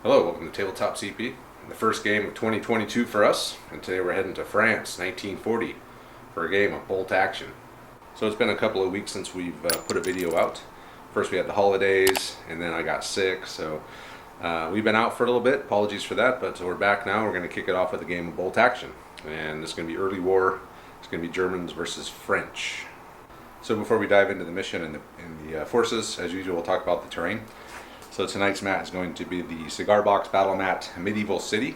Hello, welcome to Tabletop CP, the first game of 2022 for us, and today we're heading to France, 1940, for a game of bolt action. So it's been a couple of weeks since we've put a video out. First we had the holidays, and then I got sick, so we've been out for a little bit. Apologies for that, but we're back now. We're going to kick it off with a game of bolt action, and it's going to be early war. It's going to be Germans versus French. So before we dive into the mission and the forces, as usual, we'll talk about the terrain. So tonight's mat is going to be the Cigar Box Battle Mat Medieval City,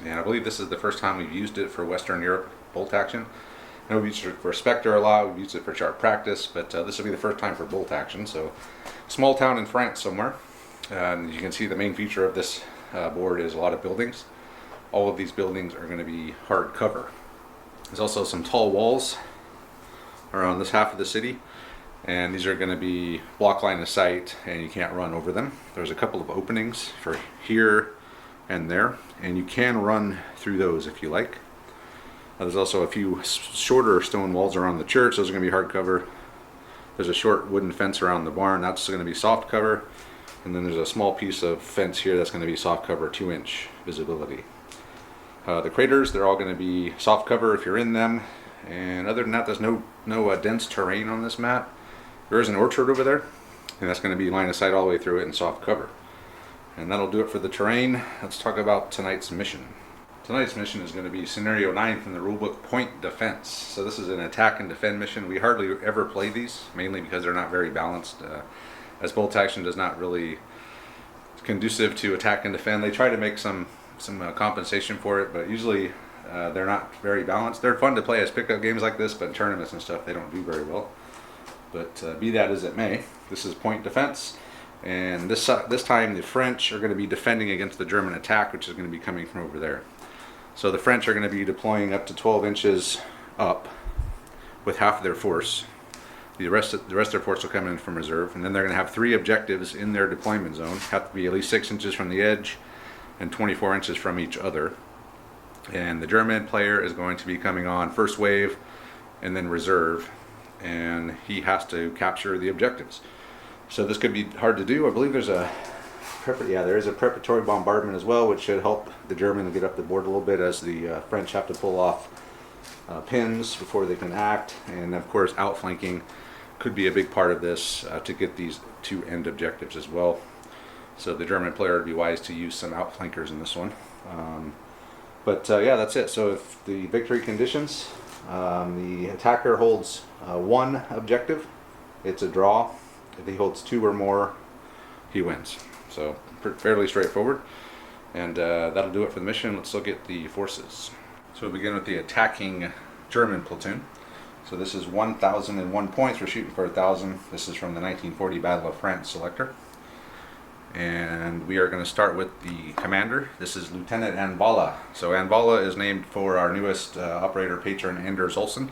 and I believe this is the first time we've used it for Western Europe bolt action. I know we've used it for Spectre a lot, we've used it for sharp practice, but this will be the first time for bolt action. So, small town in France somewhere. And you can see the main feature of this board is a lot of buildings. All of these buildings are going to be hard cover. There's also some tall walls around this half of the city, and these are going to be block line of sight, and you can't run over them. There's a couple of openings for here and there, and you can run through those if you like. There's also a few shorter stone walls around the church. Those are going to be hard cover. There's a short wooden fence around the barn. That's going to be soft cover. And then there's a small piece of fence here that's going to be soft cover, 2-inch visibility. The craters, they're all going to be soft cover if you're in them. And other than that, there's no dense terrain on this map. There is an orchard over there, and that's going to be line of sight all the way through it in soft cover. And that'll do it for the terrain. Let's talk about tonight's mission. Tonight's mission is going to be Scenario 9 from the rulebook, Point Defense. So this is an attack and defend mission. We hardly ever play these, mainly because they're not very balanced. As bolt action does not really conducive to attack and defend. They try to make some compensation for it, but usually they're not very balanced. They're fun to play as pickup games like this, but in tournaments and stuff they don't do very well. But be that as it may, this is point defense, and this time the French are going to be defending against the German attack, which is going to be coming from over there. So the French are going to be deploying up to 12 inches up with half of their force. The rest of their force will come in from reserve, and then they're going to have 3 objectives in their deployment zone. Have to be at least 6 inches from the edge and 24 inches from each other. And the German player is going to be coming on first wave and then reserve, and he has to capture the objectives. So this could be hard to do. I believe there's there is a preparatory bombardment as well, which should help the Germans get up the board a little bit, as the French have to pull off pins before they can act. And of course outflanking could be a big part of this to get these 2 end objectives as well. So the German player would be wise to use some outflankers in this one. Yeah, that's it. So if the victory conditions, the attacker holds 1 objective, it's a draw. If he holds 2 or more, he wins. So fairly straightforward. And that'll do it for the mission. Let's look at the forces. So we'll begin with the attacking German platoon. So this is 1,001 points. We're shooting for 1,000. This is from the 1940 Battle of France selector. And we are going to start with the commander. This is Lieutenant Anbala. So Anbala is named for our newest operator patron, Anders Olsen,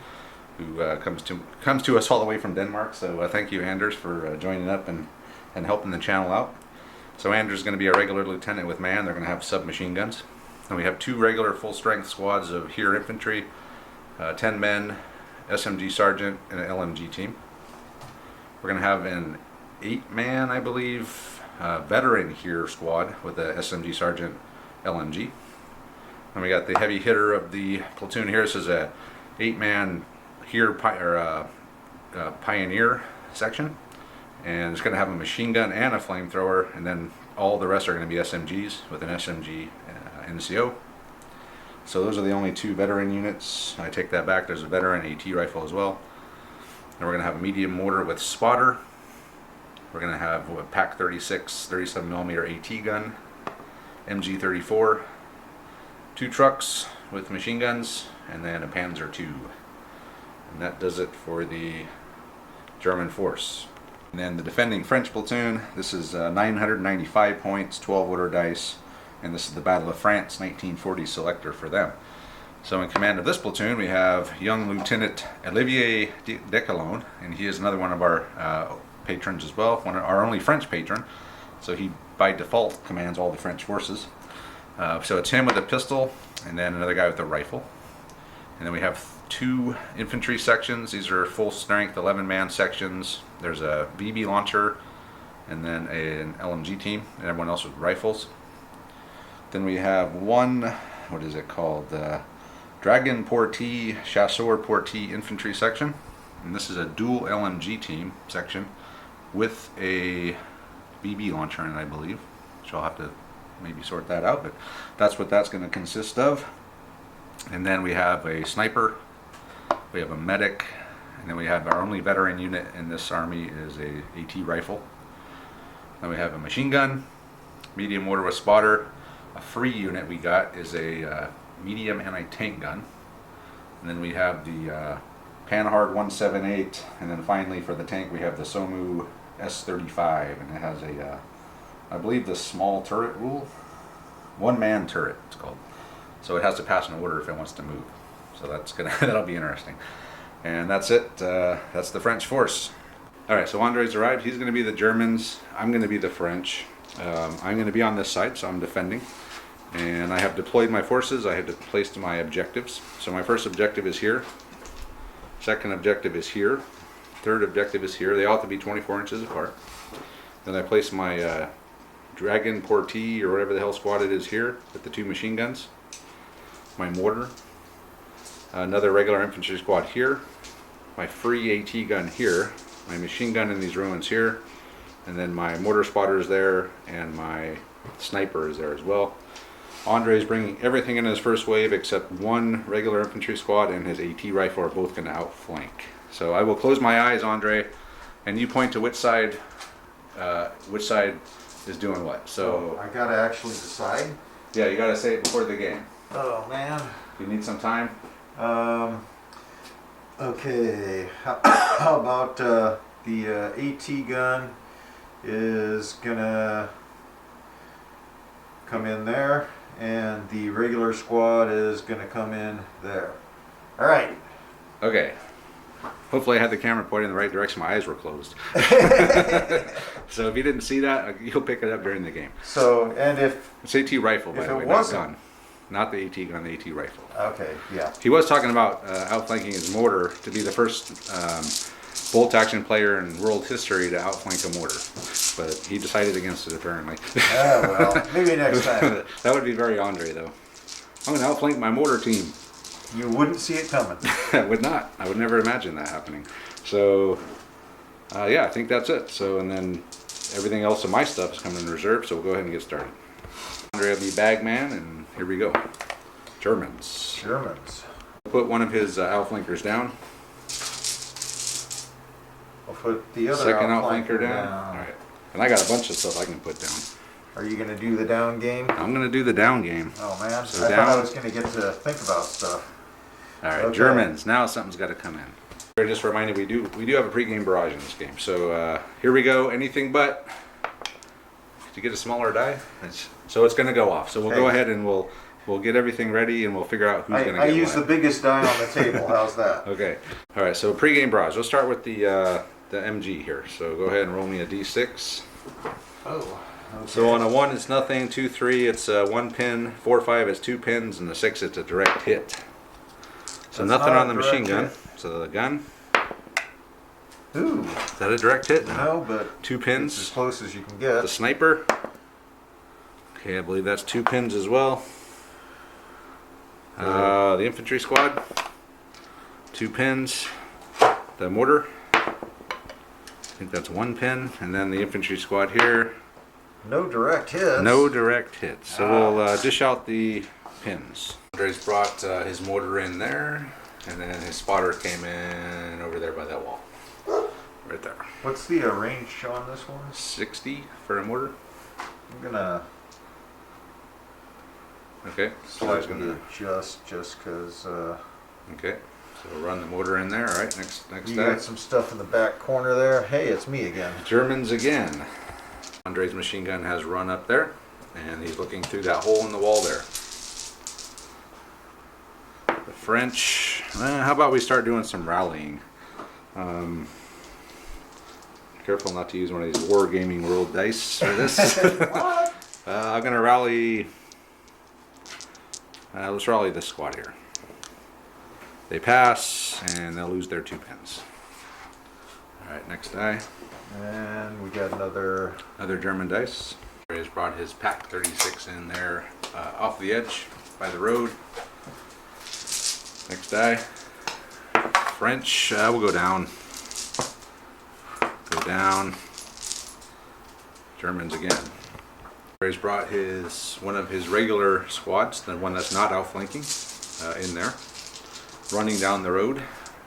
who comes to us all the way from Denmark. So thank you, Anders, for joining up and helping the channel out. So Anders is going to be a regular lieutenant with man. They're going to have submachine guns. And we have 2 regular full-strength squads of here infantry, 10 men, SMG sergeant, and an LMG team. We're going to have an 8-man, I believe, veteran here squad with a SMG sergeant, LMG. And we got the heavy hitter of the platoon here. This is a 8-man here pioneer section, and it's going to have a machine gun and a flamethrower, and then all the rest are going to be SMGs with an SMG NCO. So those are the only 2 veteran units. I take that back. There's a veteran AT rifle as well. And we're going to have a medium mortar with spotter. We're going to have a PAC 36 37mm AT gun, MG 34, 2 trucks with machine guns, and then a Panzer II. And that does it for the German force. And then the defending French platoon, this is 995 points, 12 order dice, and this is the Battle of France 1940 selector for them. So in command of this platoon we have young Lieutenant Olivier Decalone, and he is another one of our patrons as well, our only French patron, so he by default commands all the French forces. So it's him with a pistol, and then another guy with a rifle. And then we have 2 infantry sections. These are full strength 11-man sections. There's a VB launcher and then an LMG team, and everyone else with rifles. Then we have one, what is it called? Dragon Portee, Chasseur Portee Infantry Section. And this is a dual LMG team section with a BB launcher in it, I believe. So I'll have to maybe sort that out, but that's what that's going to consist of. And then we have a sniper, we have a medic, and then we have our only veteran unit in this army is a AT rifle. Then we have a machine gun, medium mortar with spotter. A free unit we got is a medium anti-tank gun. And then we have the Panhard 178, and then finally for the tank we have the Somu S35, and it has a, I believe the small turret rule, one-man turret it's called. So it has to pass an order if it wants to move. So that's gonna that'll be interesting. And that's it. That's the French force. All right. So Andre's arrived. He's going to be the Germans. I'm going to be the French. I'm going to be on this side, so I'm defending. And I have deployed my forces. I have placed my objectives. So my first objective is here. Second objective is here. Third objective is here. They ought to be 24 inches apart. Then I place my Dragon Portee or whatever the hell squad it is here with the two machine guns. My mortar. Another regular infantry squad here. My free AT gun here. My machine gun in these ruins here. And then my mortar spotter is there, and my sniper is there as well. Andre is bringing everything in his first wave except one regular infantry squad and his AT rifle are both going to outflank. So I will close my eyes, Andre, and you point to which side is doing what. So I gotta actually decide. Yeah, you gotta say it before the game. Oh man. You need some time. Okay. How about the AT gun is gonna come in there, and the regular squad is gonna come in there. All right. Okay. Hopefully I had the camera pointing in the right direction. My eyes were closed. So if you didn't see that, you'll pick it up during the game. So, and if it's AT rifle, by the way, not gun. Not the AT gun, the AT rifle. Okay, yeah. He was talking about outflanking his mortar to be the first bolt action player in world history to outflank a mortar. But he decided against it apparently. Well, maybe next time. That would be very Andre though. I'm going to outflank my mortar team. You wouldn't see it coming. I would not. I would never imagine that happening. So, yeah, I think that's it. So, and then everything else of my stuff is coming in reserve, so we'll go ahead and get started. Andre will be bagman, and here we go. Germans. Germans. Put one of his outflankers down. I'll put the other second outflanker down. All right. And I got a bunch of stuff I can put down. Are you going to do the down game? I'm going to do the down game. Oh, man. So I down. thought I was going to get to think about stuff. All right, Okay. Germans. Now something's got to come in. Just a reminder, we do have a pregame barrage in this game. So here we go. Anything but. Did you get a smaller die? So it's going to go off. So we'll go ahead and we'll get everything ready and we'll figure out who's going to get I use what. the biggest die on the table. How's that? Okay. All right. So pregame barrage. We'll start with the MG here. So go ahead and roll me a D6. Oh. Okay. So on a 1 it's nothing, 2, 3 it's 1 pin, 4, 5 it's 2 pins, and the 6 it's a direct hit. So That's nothing not on the a machine gun. direct So the gun. Ooh. Is that a direct hit? No, but 2 it's as pins. close as you can The get. sniper. Okay, I believe that's 2 pins as well. The infantry squad. 2 pins. The mortar. I think that's 1 pin, and then the infantry squad here. No direct hits. No direct hits. So we'll dish out the pins. Andre's brought his mortar in there, and then his spotter came in over there by that wall. Right there. What's the range on this one? 60 for a mortar. I'm gonna Okay. So he's slightly gonna. adjust just because Okay. So we'll run the mortar in there. All right. Next you die. got some stuff in the back corner there. Hey, it's me again. Germans again. Andre's machine gun has run up there, and he's looking through that hole in the wall there. The French, how about we start doing some rallying? Careful not to use one of these wargaming rolled dice for this. What? I'm going to rally, let's rally this squad here. They pass, and they'll lose their 2 pins. All right, next die. And we got another. Another German dice. He's brought his Pack 36 in there. off the edge by the road. Next die. French, we'll go down. Go down. Germans again. He's brought one of his regular squads, the one that's not outflanking, in there, running down the road.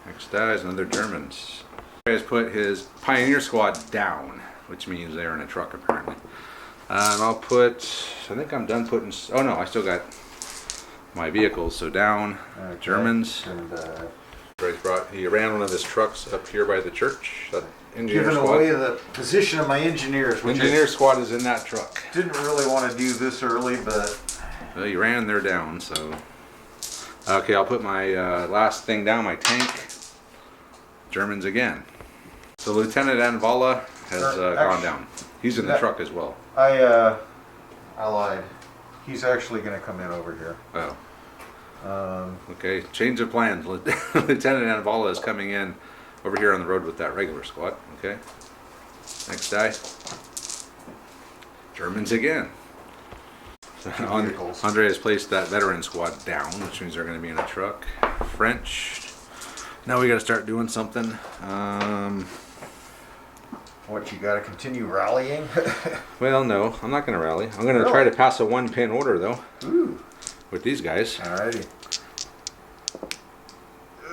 Next die is another Germans. He has put his Pioneer squad down, which means they're in a truck apparently. And I'll put, I think I'm done putting, oh no, I still got my vehicles, so down, okay. Germans. And he ran one of his trucks up here by the church. That engineer giving squad. Away the position of my engineers. Engineer squad is in that truck. Didn't really want to do this early, but... Well, you ran there down, so... Okay, I'll put my last thing down, my tank. Germans again. So Lieutenant Anvala has gone down. He's in the truck as well. I lied. He's actually going to come in over here. Oh. Okay, change of plans. Lieutenant Anvala is coming in over here on the road with that regular squad. Okay. Next die. Germans again. Andre has placed that veteran squad down, which means they're going to be in a truck. French. Now we got to start doing something. What, you got to continue rallying? Well, no, I'm not going to rally. I'm going to try to pass a one-pin order, though. Ooh. With these guys. Alrighty.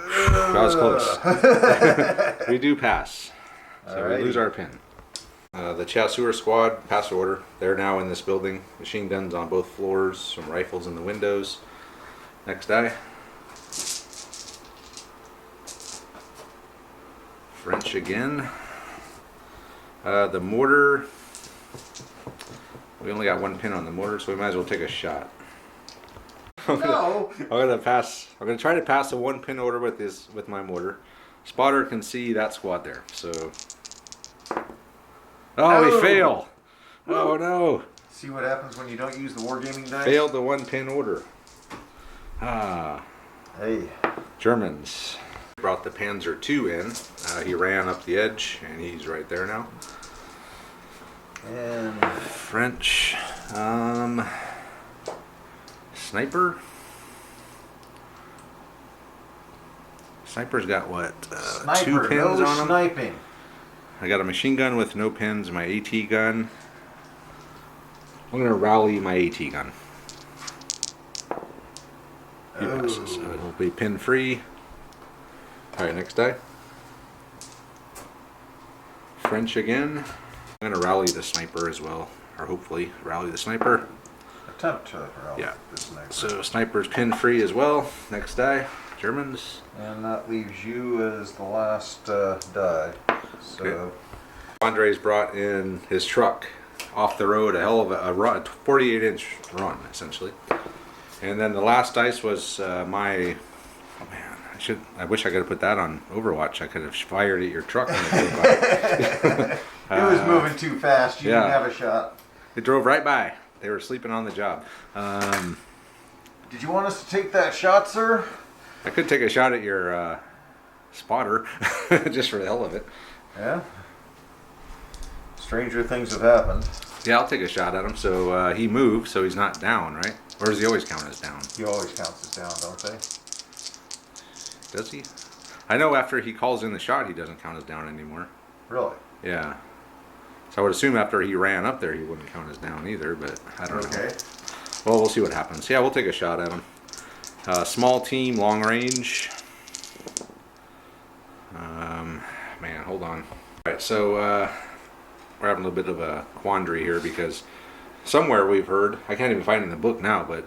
That was close. We do pass. So Alrighty. We lose our pin. The Chasseur squad, pass order. They're now in this building. Machine guns on both floors, some rifles in the windows. Next die. French again. The mortar. We only got one pin on the mortar, so we might as well take a shot. I'm gonna try to pass a one pin order with my mortar. Spotter can see that squad there. So. Oh, we fail! Oh no! See what happens when you don't use the wargaming dice? Failed the one pin order. Ah. Hey. Germans. Brought the Panzer II in. He ran up the edge, and he's right there now. And French. Sniper. Sniper's got what? Sniper, 2 pins on him. Sniping. I got a machine gun with no pins. My AT gun. I'm gonna rally my AT gun. He passes, so it'll be pin free. All right, next die. French again. I'm gonna rally the sniper as well, or hopefully rally the sniper. Attempt to rally the sniper. So sniper's pin free as well. Next die. Germans. And that leaves you as the last die. So okay. Andre's brought in his truck off the road, a hell of a run, a 48-inch run essentially. And then the last dice was my. Oh man, I wish I could have put that on Overwatch. I could have fired at your truck when it drove by. It was moving too fast. You didn't have a shot. It drove right by. They were sleeping on the job. Did you want us to take that shot, sir? I could take a shot at your spotter, just for the hell of it. Yeah. Stranger things have happened. Yeah, I'll take a shot at him. So he moved, so he's not down, right? Or does he always count as down? He always counts as down, don't they? Does he? I know after he calls in the shot, he doesn't count as down anymore. Really? Yeah. So I would assume after he ran up there, he wouldn't count as down either, but I don't know. Okay. Well, we'll see what happens. Yeah, we'll take a shot at him. Small team, long range. Man, hold on. All right, so we're having a little bit of a quandary here because somewhere we've heard, I can't even find it in the book now, but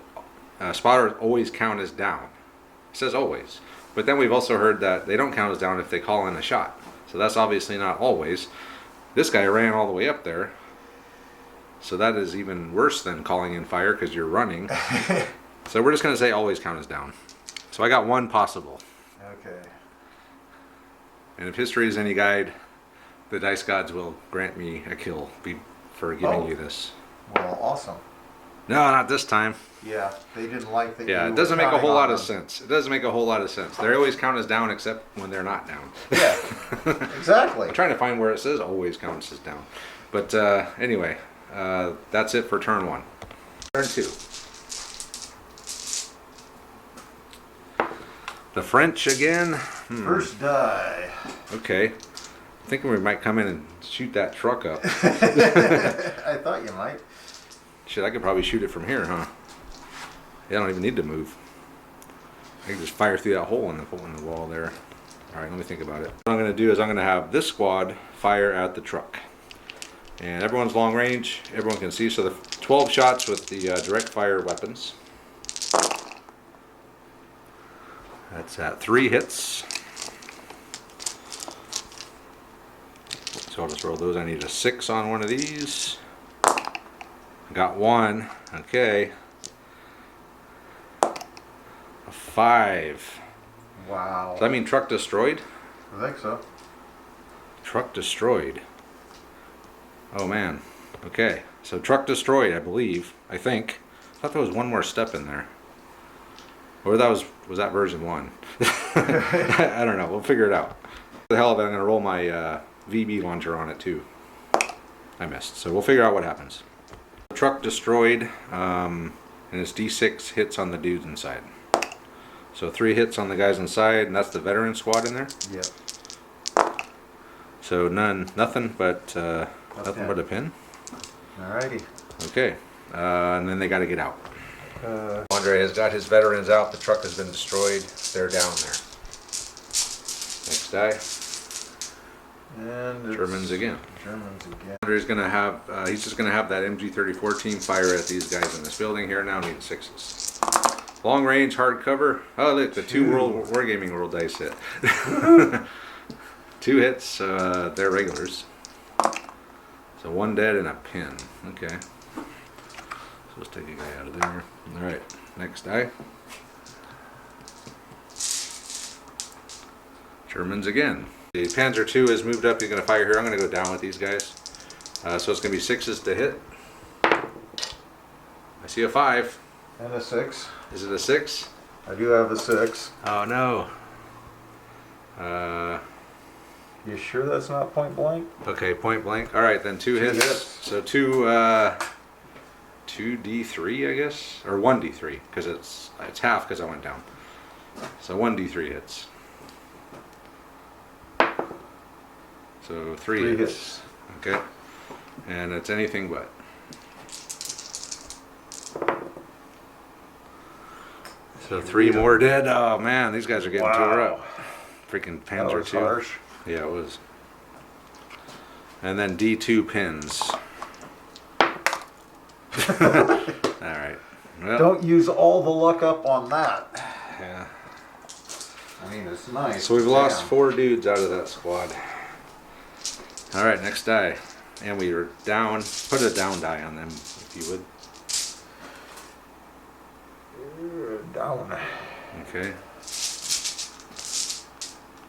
spotters always count as down. It says always. But then we've also heard that they don't count as down if they call in a shot. So that's obviously not always. This guy ran all the way up there. So that is even worse than calling in fire because you're running. So we're just going to say always count as down. So I got one possible. Okay. And if history is any guide, the dice gods will grant me a kill for giving you this. Well, awesome. No, not this time. Yeah, they didn't like that. Yeah, it doesn't make a whole lot of sense. It doesn't make a whole lot of sense. They always count as down except when they're not down. Yeah, exactly. I'm trying to find where it says always counts as down. But anyway, that's it for turn 1. Turn 2. The French again? First die. Okay. I'm thinking we might come in and shoot that truck up. I thought you might. Shit, I could probably shoot it from here, huh? Yeah, I don't even need to move. I can just fire through that hole in the wall there. Alright, let me think about it. What I'm going to do is I'm going to have this squad fire at the truck. And everyone's long range, everyone can see, so the 12 shots with the direct fire weapons. That's at 3 hits. So I'll just roll those. I need a 6 on one of these. Got 1. Okay. A 5. Wow. Does that mean truck destroyed? I think so. Truck destroyed. Oh man. Okay. So truck destroyed, I believe. I think. I thought there was one more step in there. Or was that version 1? I don't know. We'll figure it out. The hell of it, I'm going to roll my VB launcher on it too. I missed. So we'll figure out what happens. Truck destroyed, and it's D6 hits on the dudes inside. So 3 hits on the guys inside, and that's the veteran squad in there? Yep. So nothing but a pin. Alrighty. Okay. And then they got to get out. Andre has got his veterans out. The truck has been destroyed. They're down there. Next die. And Germans again. Germans again. Andre's gonna have. He's just gonna have that MG34 team fire at these guys in this building here. Now need 6s. Long range, hard cover. Oh look, the 2 Wargaming World dice hit. 2 hits. They're regulars. So 1 dead and a pin. Okay. So let's take a guy out of there. Alright, next die. Germans again. The Panzer II has moved up. He's going to fire here. I'm going to go down with these guys. So it's going to be 6s to hit. I see a 5. And a 6. Is it a 6? I do have a 6. Oh no. You sure that's not point blank? Okay, point blank. Alright, then 2 hits. So 2d3, I guess? Or 1d3, because it's half because I went down. So 1d3 hits. So 3 hits. Okay. And it's anything but. So 3 more dead. Oh man, these guys are getting tore up. Freaking Panzer II. Harsh. Yeah, it was. And then D2 pins. Alright. Well, don't use all the luck up on that. Yeah. I mean, it's nice. So we've lost 4 dudes out of that squad. Alright, next die. And we were down. Put a down die on them, if you would. Down. Okay.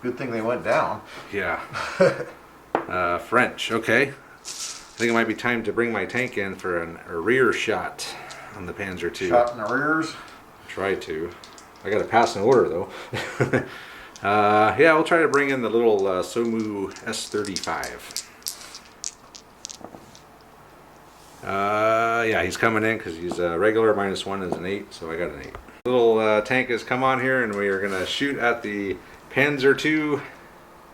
Good thing they went down. Yeah. French. Okay. I think it might be time to bring my tank in for a rear shot on the Panzer II. Shot in the rears? Try to. I got to pass an order though. Yeah, we'll try to bring in the little Somu S35. Yeah, he's coming in because he's a regular. -1 is an 8, so I got an 8. Little tank has come on here, and we are going to shoot at the Panzer II,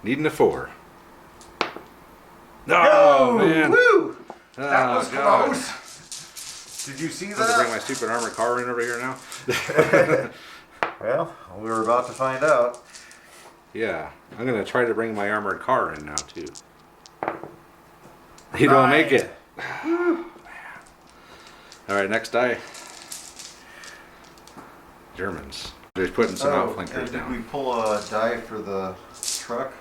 needing a 4. Oh, man. Woo! That Oh, was God. close. Did you see I'm going to bring my that? stupid armored car in over here now. Well, we were about to find out. Yeah, I'm going to try to bring my armored car in now, too. You don't make it. Alright, next die. Germans. They're putting some outflankers did down. we pull a die for the truck?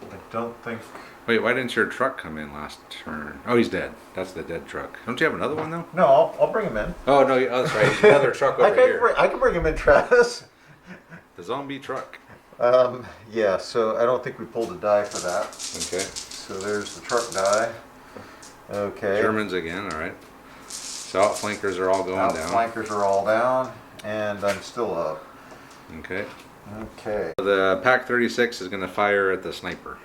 I don't think... Wait, why didn't your truck come in last turn? Oh, he's dead. That's the dead truck. Don't you have another one, though? No, I'll bring him in. Oh, no, that's right. Another truck over here. I can bring him in, Travis. The zombie truck. Yeah, so I don't think we pulled a die for that. Okay. So there's the truck die. Okay. Germans again, alright. So outflankers are all going down. Outflankers are all down, and I'm still up. Okay. Okay. So the Pack 36 is going to fire at the sniper.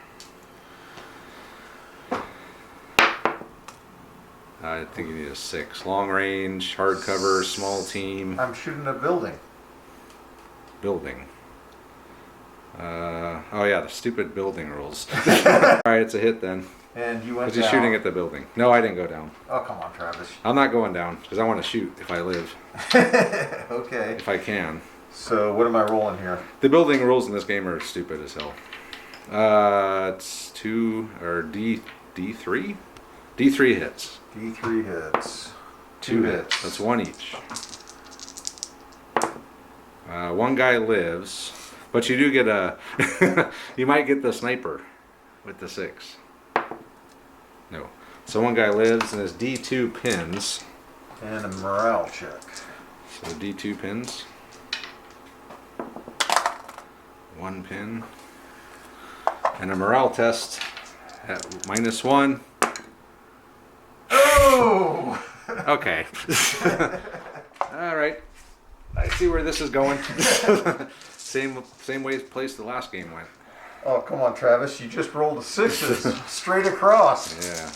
I think you need a 6. Long range, hard cover, small team. I'm shooting a building. building. Oh yeah, the stupid building rules. Alright, it's a hit then. And you went Was he down. shooting at the building? No, I didn't go down. Oh, come on, Travis. I'm not going down because I want to shoot if I live. Okay. If I can. So what am I rolling here? The building rules in this game are stupid as hell. It's D3? D3 hits. D3 hits. Two hits. That's one each. One guy lives, but you do get a. You might get the sniper with the 6. No. So one guy lives and his D2 pins. And a morale check. So D2 pins. 1 pin. And a morale test at -1. Oh! Okay. All right. I see where this is going. same way place the last game went. Oh, come on, Travis. You just rolled a 6s straight across. Yeah.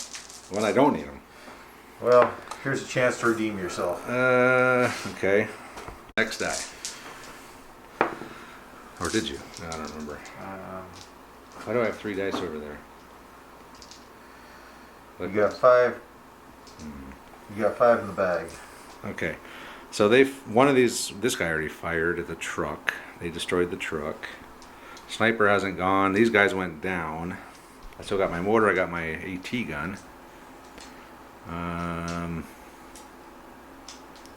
When I don't need them. Well, here's a chance to redeem yourself. Okay. Next die. Or did you? No, I don't remember. Why do I have 3 dice over there? You got 5. You got 5 in the bag. Okay. So this guy already fired at the truck. They destroyed the truck. Sniper hasn't gone. These guys went down. I still got my mortar. I got my AT gun.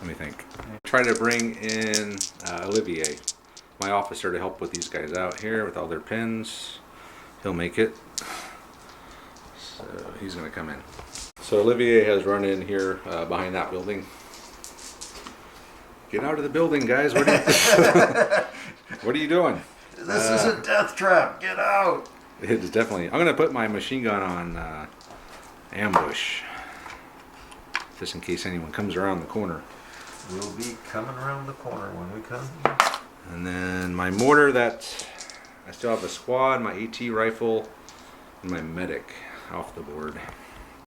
Let me think. Try to bring in Olivier, my officer, to help with these guys out here with all their pins. He'll make it. So he's going to come in. So Olivier has run in here behind that building. Get out of the building, guys. What are you doing? This is a death trap. Get out. It is definitely. I'm going to put my machine gun on ambush. Just in case anyone comes around the corner. We'll be coming around the corner when we come. And then my mortar, that I still have a squad, my AT rifle, and my medic off the board.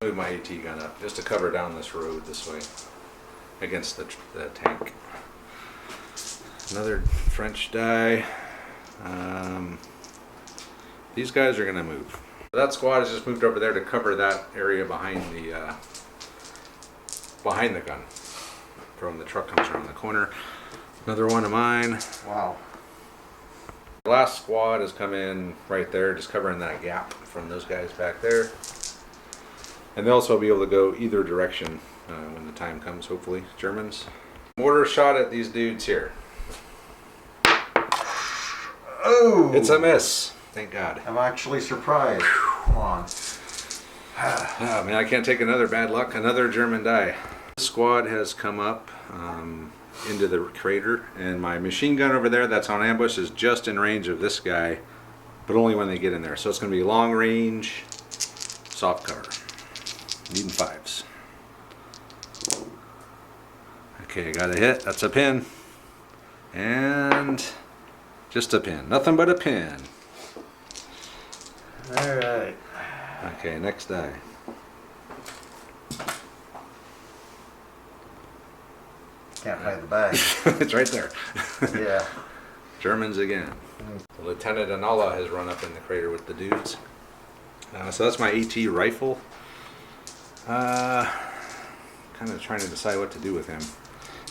Move my AT gun up just to cover down this road this way against the tank. Another French die. These guys are going to move. That squad has just moved over there to cover that area behind the gun. From the truck comes around the corner. Another one of mine. Wow. The last squad has come in right there, just covering that gap from those guys back there. And they'll also be able to go either direction when the time comes, hopefully. Germans. Mortar shot at these dudes here. Oh! It's a miss. Thank God. I'm actually surprised. Come on. Oh, man, I can't take another bad luck. Another German die. This squad has come up into the crater, and my machine gun over there that's on ambush is just in range of this guy, but only when they get in there. So it's going to be long range, soft cover. Needing 5s. Okay, got a hit. That's a pin. And just a pin. Nothing but a pin. Alright. Okay, next die. Can't hide the bag. It's right there. Yeah. Germans again. Lieutenant Anala has run up in the crater with the dudes. So that's my AT rifle. Kind of trying to decide what to do with him.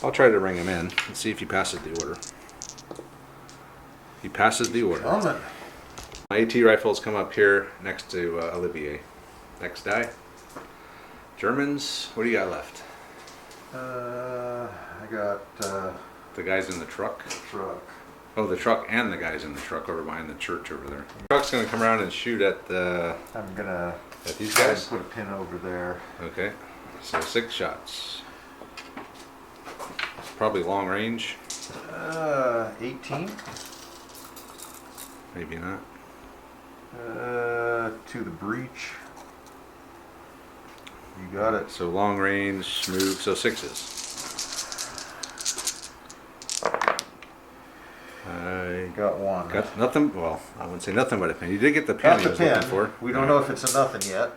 I'll try to bring him in and see if he passes the order. He passes the order. Coming. My AT rifles come up here next to Olivier. Next die. Germans, what do you got left? I got The guys in the truck. truck. Oh, the truck and the guys in the truck over behind the church over there. The truck's gonna come around and shoot at the. I'm gonna At these guys. put a pin over there. Okay, so 6 shots. It's probably long range. 18. Maybe not. To the breach. You got it. So long range, move. So 6s. I Got one. got nothing. Well, I wouldn't say nothing but a pin. You did get the pin Got I the was pin. looking for. We don't know if it's a nothing yet.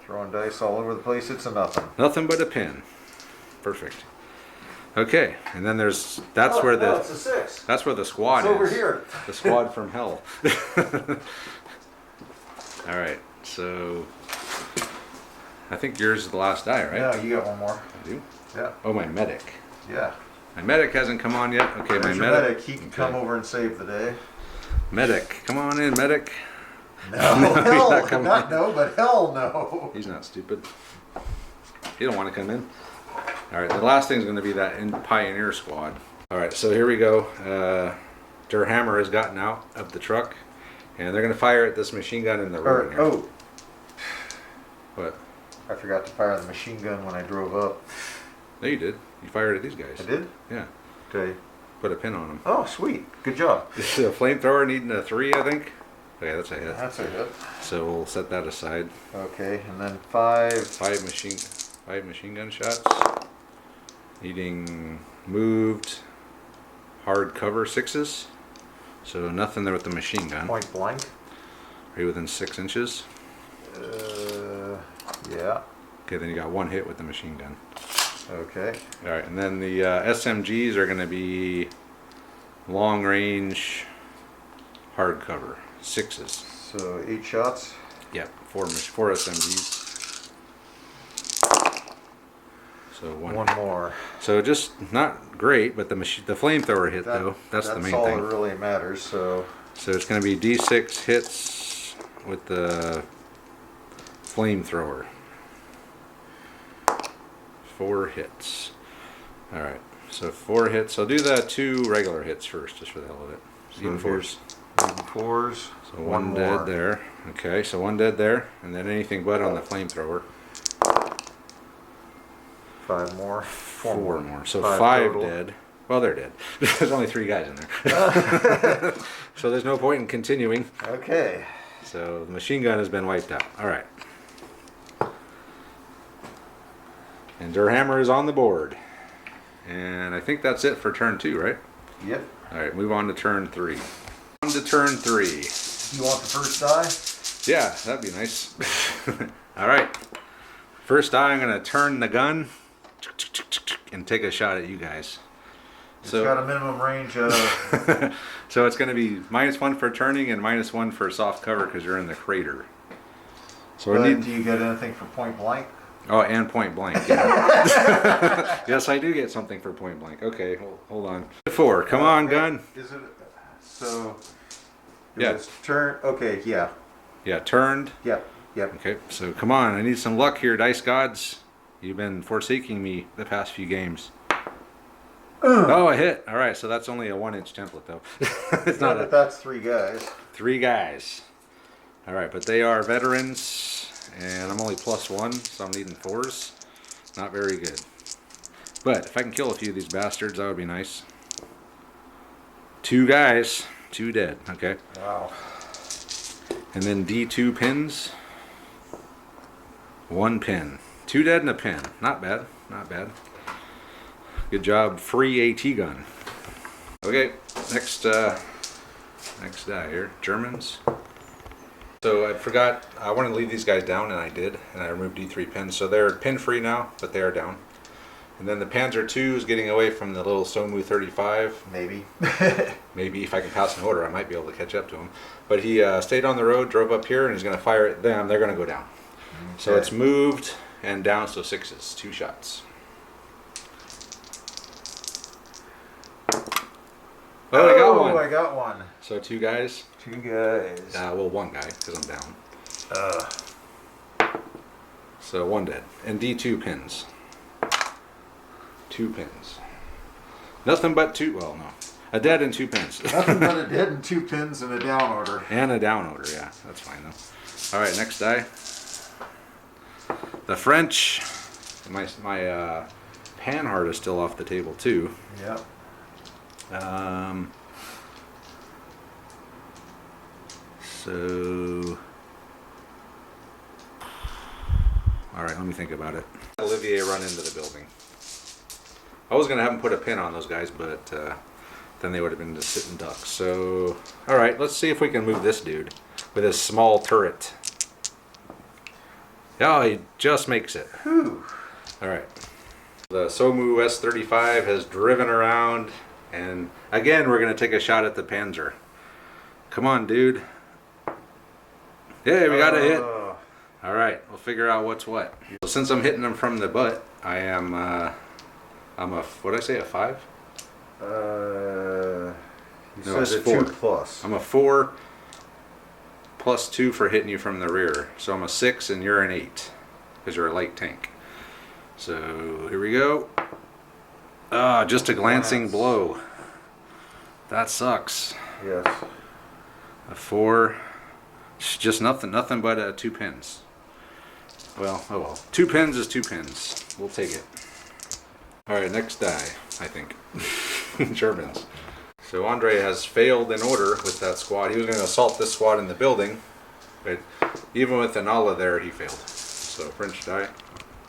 Throwing dice all over the place. It's a nothing. Nothing but a pin. Perfect. Okay, and then that's where no, it's a 6. that's where the squad It's over is. here. The squad from hell. All right, so I think yours is the last die, right? Yeah, you got one more. I do. Yeah. Oh, my medic. Yeah. My medic hasn't come on yet. Okay, There's my your medic. He can come over and save the day. Medic, come on in, medic. No, No, he's hell, not coming not in. no, but hell no. He's not stupid. He don't want to come in. All right, the last thing is going to be that Pioneer squad. All right, so here we go. Der Hammer has gotten out of the truck, and they're going to fire at this machine gun in the road here. Oh, What? I forgot to fire the machine gun when I drove up. No, you did. You fired at these guys. I did? Yeah. Okay. Put a pin on them. Oh, sweet. Good job. This is a flamethrower needing a 3, I think. Okay, that's a hit. That's a hit. So we'll set that aside. Okay, and then 5. Five machine gun shots. Needing moved hard cover 6s. So nothing there with the machine gun. Point blank. Are you within 6 inches? Yeah. Okay, then you got 1 hit with the machine gun. Okay. All right, and then the SMGs are going to be long range hard cover 6s. So 8 shots. Yep, 4 SMGs. So one more. So just not great, but the flamethrower hit though. That's the main all thing. that really matters. So it's going to be D6 hits with the flamethrower. 4 hits. All right. So 4 hits. I'll do the 2 regular hits first, just for the hell of it. Even 4s. Even 4s. So one dead there. Okay, so 1 dead there, and then anything but on the flamethrower. 5 more. 4 more. So 5 5 total. dead. Well, they're dead. There's only 3 guys in there. So there's no point in continuing. Okay. So the machine gun has been wiped out. All right. And Der Hammer is on the board. And I think that's it for turn 2, right? Yep. All right, move on to turn 3. On to turn 3. You want the first die? Yeah, that'd be nice. All right. First die, I'm going to turn the gun and take a shot at you guys. It's got a minimum range of... So it's going to be -1 for turning and -1 for soft cover because you're in the crater. So But do you get anything for point blank? Oh, and point blank. Yeah. Yes, I do get something for point blank. Okay, hold on. 4. Come on, gun. Is it... So... Yeah. It's turn... Okay, yeah. Yeah, turned. Yep. Yep. Okay, so come on. I need some luck here, dice gods. You've been forsaking me the past few games. Oh, a hit. All right, so that's only a 1-inch template, though. It's not but that's 3 guys. 3 guys. All right, but they are veterans, and I'm only +1, so I'm needing 4s. Not very good. But if I can kill a few of these bastards, that would be nice. 2 guys, 2 dead. Okay. Wow. And then D2 pins. 1 pin. 2 dead and a pin. Not bad. Not bad. Good job, free AT gun. Okay, next die here. Germans. So I forgot, I wanted to leave these guys down, and I did, and I removed D3 pins. So they're pin free now, but they are down. And then the Panzer II is getting away from the little Somu 35. Maybe. Maybe if I can pass an order, I might be able to catch up to him. But he stayed on the road, drove up here, and he's going to fire at them. They're going to go down. Okay. So it's moved and down, so 6s, 2 shots. Oh, I got one. I got one. So 2 guys? 2 guys. Well, 1 guy, because I'm down. So 1 dead. And D2 pins. 2 pins. Nothing but 2, well, no. A dead and 2 pins. Nothing but a dead and 2 pins and a down order. And a down order, yeah. That's fine, though. All right, next die. The French. My Panhard is still off the table, too. Yep. So, all right, let me think about it. Olivier run into the building. I was gonna have him put a pin on those guys, but then they would have been just sitting ducks. So, all right, let's see if we can move this dude with his small turret. Oh, he just makes it. Whew. All right. The Somu S-35 has driven around, and again we're going to take a shot at the Panzer. Come on, dude. Yeah, we got a hit. All right, we'll figure out what's what. So since I'm hitting them from the butt, I am, I'm a, what'd I say, a 5? You No, said it's a 4. 2 plus. I'm a 4 plus 2 for hitting you from the rear. So I'm a 6 and you're an 8 because you're a light tank. So here we go. Ah, just a glancing blow. That sucks. Yes. A 4. It's just nothing but 2 pins. Well, oh well. 2 pins is 2 pins. We'll take it. Alright, next die, I think. Germans. So Andre has failed in order with that squad. He was going to assault this squad in the building, but even with Anala there, he failed. So French die.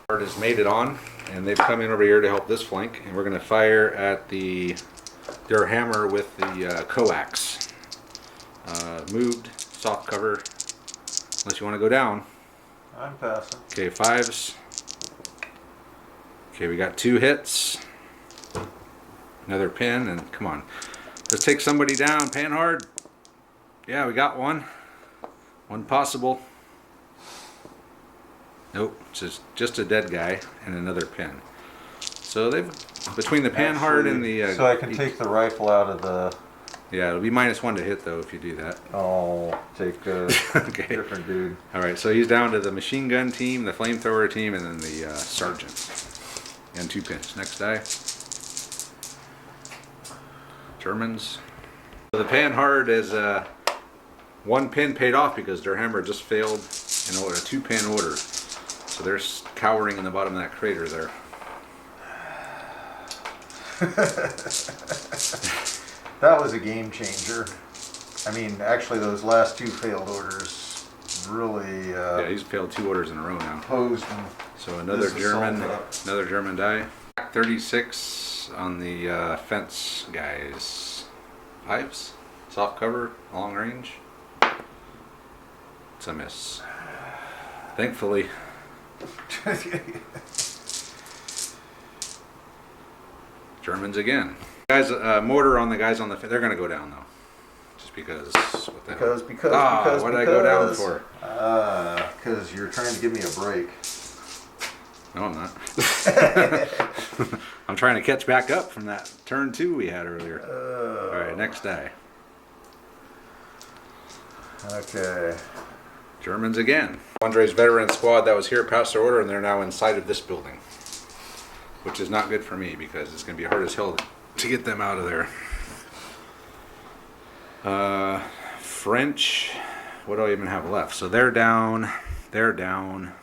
Guard has made it on, and they've come in over here to help this flank, and we're going to fire at their hammer with the coax. Moved, soft cover, unless you want to go down. I'm passing. Okay, 5s. Okay, we got 2 hits. Another pin, and come on. Let's take somebody down. Pan hard. Yeah, we got one. One possible. Nope, just a dead guy and another pin. So they've, between the pan hard and the... so I can take the rifle out of the... Yeah, it'll be -1 to hit though if you do that. Oh, take a Okay. different dude. Alright, so he's down to the machine gun team, the flamethrower team, and then the sergeant. And 2 pins. Next die. Germans. So the pan hard is 1 pin paid off because their hammer just failed in order, a 2 pin order. So they're cowering in the bottom of that crater there. That was a game changer. I mean, actually, those last 2 failed orders really Yeah, he's failed 2 orders in a row now. posed him. So another German die. 36 on the fence guys. 5s, soft cover, long range. It's a miss. Thankfully. Germans again. Guys, mortar on the guys on the fence. They're gonna go down though. Just because. What the hell? Because what did I go down for? Because you're trying to give me a break. No, I'm not. I'm trying to catch back up from that turn 2 we had earlier. Alright, next die. Okay. Germans again. Andre's veteran squad that was here passed their order and they're now inside of this building. Which is not good for me because it's going to be hard as hell to get them out of there. French. What do I even have left? So they're down. They're down.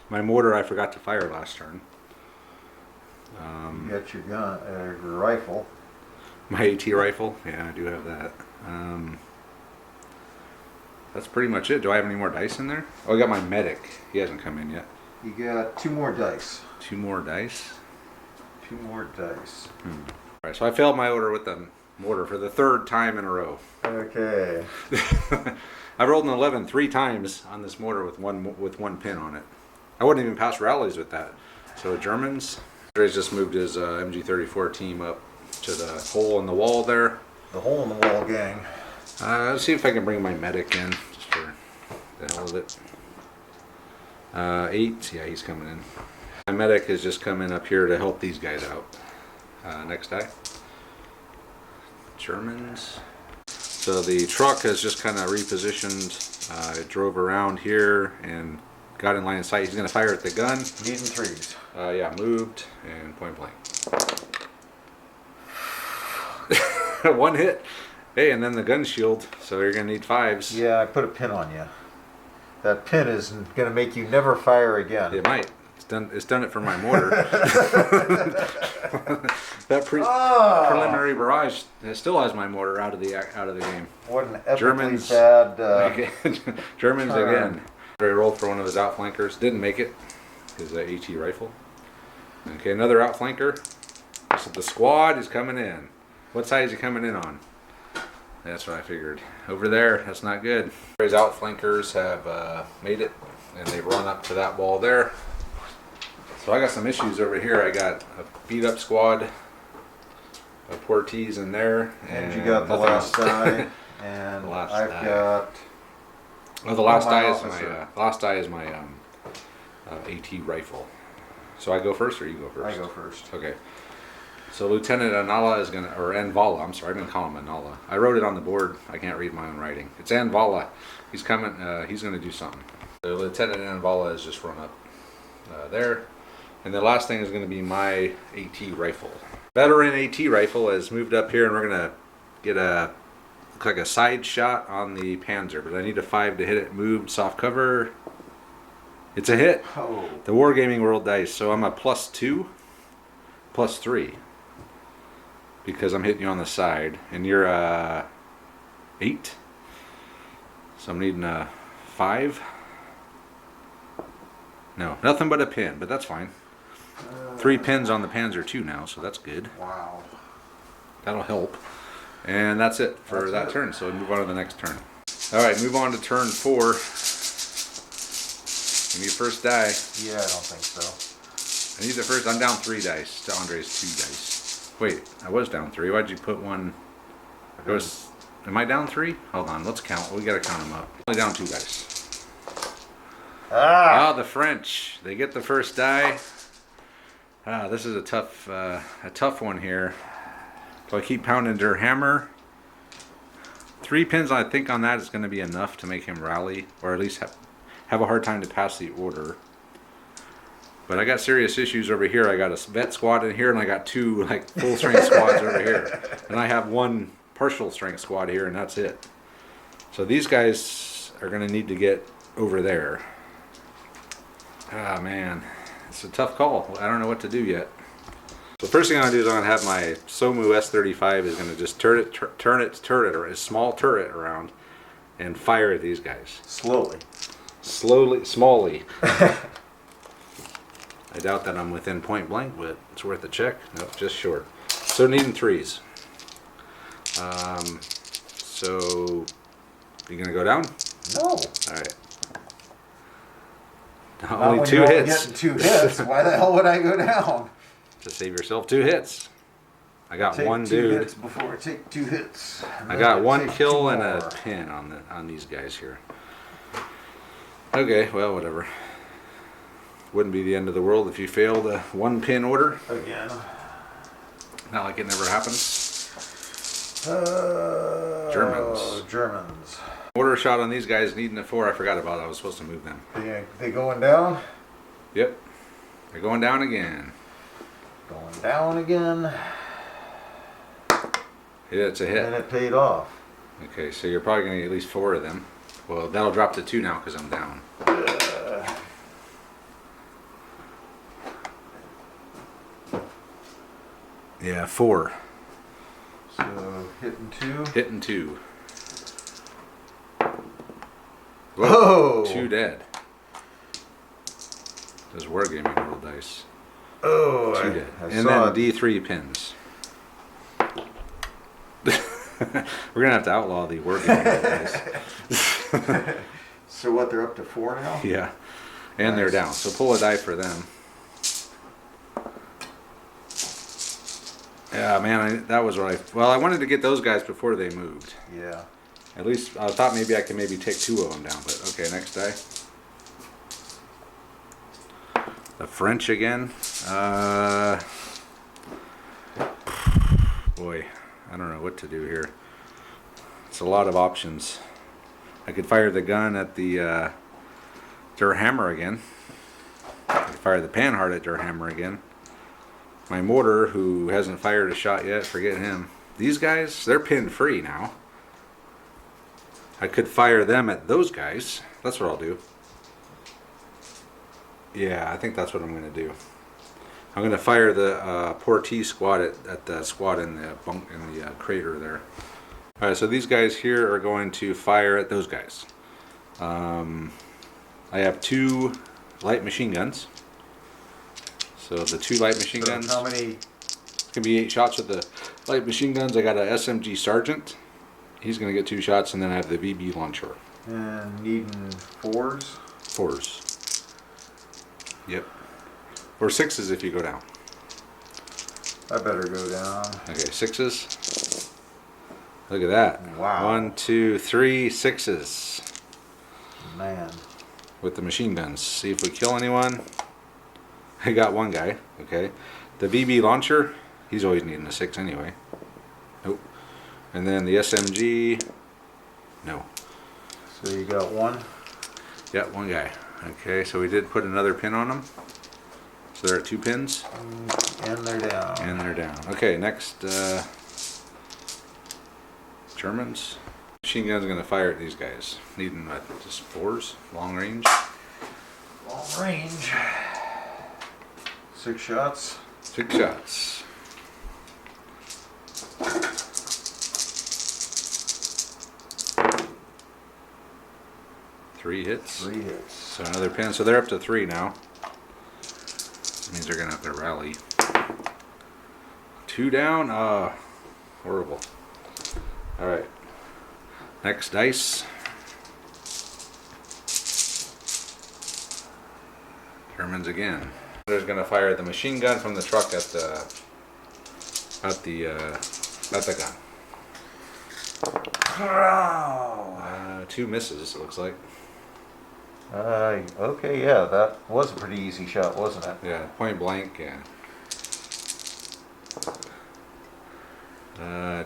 My mortar I forgot to fire last turn. You got your gun, your rifle. My AT rifle. Yeah, I do have that. That's pretty much it. Do I have any more dice in there? Oh, I got my medic. He hasn't come in yet. You got 2 more dice. 2 more dice? 2 more dice. Alright, so I failed my order with the mortar for the 3rd time in a row. Okay. I've rolled an 11 3 times on this mortar with one pin on it. I wouldn't even pass rallies with that. So Germans, Andre's just moved his MG34 team up to the hole in the wall there. The hole in the wall gang. Let's see if I can bring my medic in, just for the hell of it. 8, yeah, he's coming in. My medic is just coming up here to help these guys out. Next die. Germans. So the truck has just kind of repositioned. It drove around here and got in line of sight. He's going to fire at the gun. Needing 3s. Yeah, moved and point blank. 1 hit. Hey, and then the gun shield. So you're going to need 5s. Yeah, I put a pin on you. That pin is going to make you never fire again. It might. It's done it for my mortar. That preliminary barrage still has my mortar out of the game. What an epically Germans, bad Germans turn. again. He rolled for one of his outflankers. Didn't make it. His AT rifle. Okay, another outflanker. So the squad is coming in. What side is he coming in on? That's what I figured. Over there, that's not good. His outflankers have made it, and they've run up to that wall there. So I got some issues over here. I got a beat up squad of Portees in there. And you got the last die. And I've got... Oh, the last die is my AT rifle. So I go first or you go first? I go first. Okay. So Lieutenant Anala is going to, or Anvala, I'm sorry, I've been calling him Anala. I wrote it on the board. I can't read my own writing. It's Anvala. He's coming, he's going to do something. So Lieutenant Anvala has just run up there. And the last thing is going to be my AT rifle. Veteran AT rifle has moved up here and we're going to get look like a side shot on the Panzer. But I need a 5 to hit it. Moved, soft cover. It's a hit. Oh. The Wargaming World dice. So I'm a +2, +3. Because I'm hitting you on the side. And you're 8. So I'm needing a 5. No, nothing but a pin, but that's fine. 3 pins on the Panzer II now, so that's good. Wow. That'll help. And that's it for that turn, so we move on to the next turn. Alright, move on to turn 4. Give me your first die. Yeah, I don't think so. I need the first. I'm down 3 dice to Andre's 2 dice. Wait, I was down 3. Why'd you put one? Am I down 3? Hold on, let's count. We gotta count them up. Only down 2 dice. Ah, the French. They get the first die. Ah, this is a tough one here. So I keep pounding their hammer. 3 pins, I think, on that is going to be enough to make him rally, or at least have a hard time to pass the order. But I got serious issues over here. I got a vet squad in here, and I got 2 like full strength squads over here, and I have 1 partial strength squad here, and that's it. So these guys are going to need to get over there. Ah, man, it's a tough call. I don't know what to do yet. So the first thing I'm going to do is I'm going to have my Somu S35 is going to just turn its turret, or a small turret around, and fire at these guys. Slowly. Smallly. I doubt that I'm within point blank, but it's worth a check. Nope, just short. So needing 3s. So you going to go down? No. All right. Only 2 hits. Getting 2 hits. Why the hell would I go down? To save yourself 2 hits. I got Take 1 2 dude. hits before I take 2 hits. I got 1 kill and a pin on these guys here. Okay, well, whatever. Wouldn't be the end of the world if you failed a 1 pin order. Again. Not like it never happens. Germans. Order shot on these guys needing a 4. I forgot about it. I was supposed to move them. They going down? Yep. They're going down again. Going down again. Yeah, it's a hit. And it paid off. Okay, so you're probably going to get at least 4 of them. Well, that'll drop to 2 now because I'm down. Yeah, 4. So hitting 2. Hitting 2. Whoa! 2 dead. Those Wargaming World dice. Oh, 2 dead. And then D3 pins. We're gonna have to outlaw the Wargaming World dice. So what? They're up to 4 now. Yeah, and they're down. So pull a die for them. Yeah, man, that was right. Well, I wanted to get those guys before they moved. Yeah. At least I thought maybe I could take 2 of them down, but okay, next die. The French again. Boy, I don't know what to do here. It's a lot of options. I could fire the gun at the Der Hammer again. I could fire the Panhard at Der Hammer again. My mortar, who hasn't fired a shot yet, forget him. These guys, they're pinned free now. I could fire them at those guys. That's what I'll do. Yeah, I think that's what I'm going to do. I'm going to fire the Portee squad at the squad in the crater there. All right, so these guys here are going to fire at those guys. I have 2 light machine guns. So the 2 light machine guns. How many? It's going to be 8 shots with the light machine guns. I got a SMG Sergeant. He's going to get 2 shots, and then I have the VB launcher. And needing 4s? 4s. Yep. Or 6s if you go down. I better go down. Okay, 6s. Look at that. Wow. 1, 2, 3 6s. Man. With the machine guns. See if we kill anyone. I got one guy. Okay. The BB launcher, he's always needing a 6 anyway. Nope. And then the SMG, no. So you got one? Yeah, one guy. Okay, so we did put another pin on him. So there are 2 pins. And they're down. And they're down. Okay, next, Germans. Machine gun's gonna fire at these guys. Needing just 4s, long range. Long range. 6 shots. 6 shots. Three hits. 3 hits. So another pin. So they're up to 3 now. That means they're gonna have to rally. 2 down. Horrible. All right. Next dice. Germans again. They're gonna fire the machine gun from the truck at the gun. Wow. 2 misses. It looks like. Okay, yeah, that was a pretty easy shot, wasn't it? Yeah, point blank. Yeah.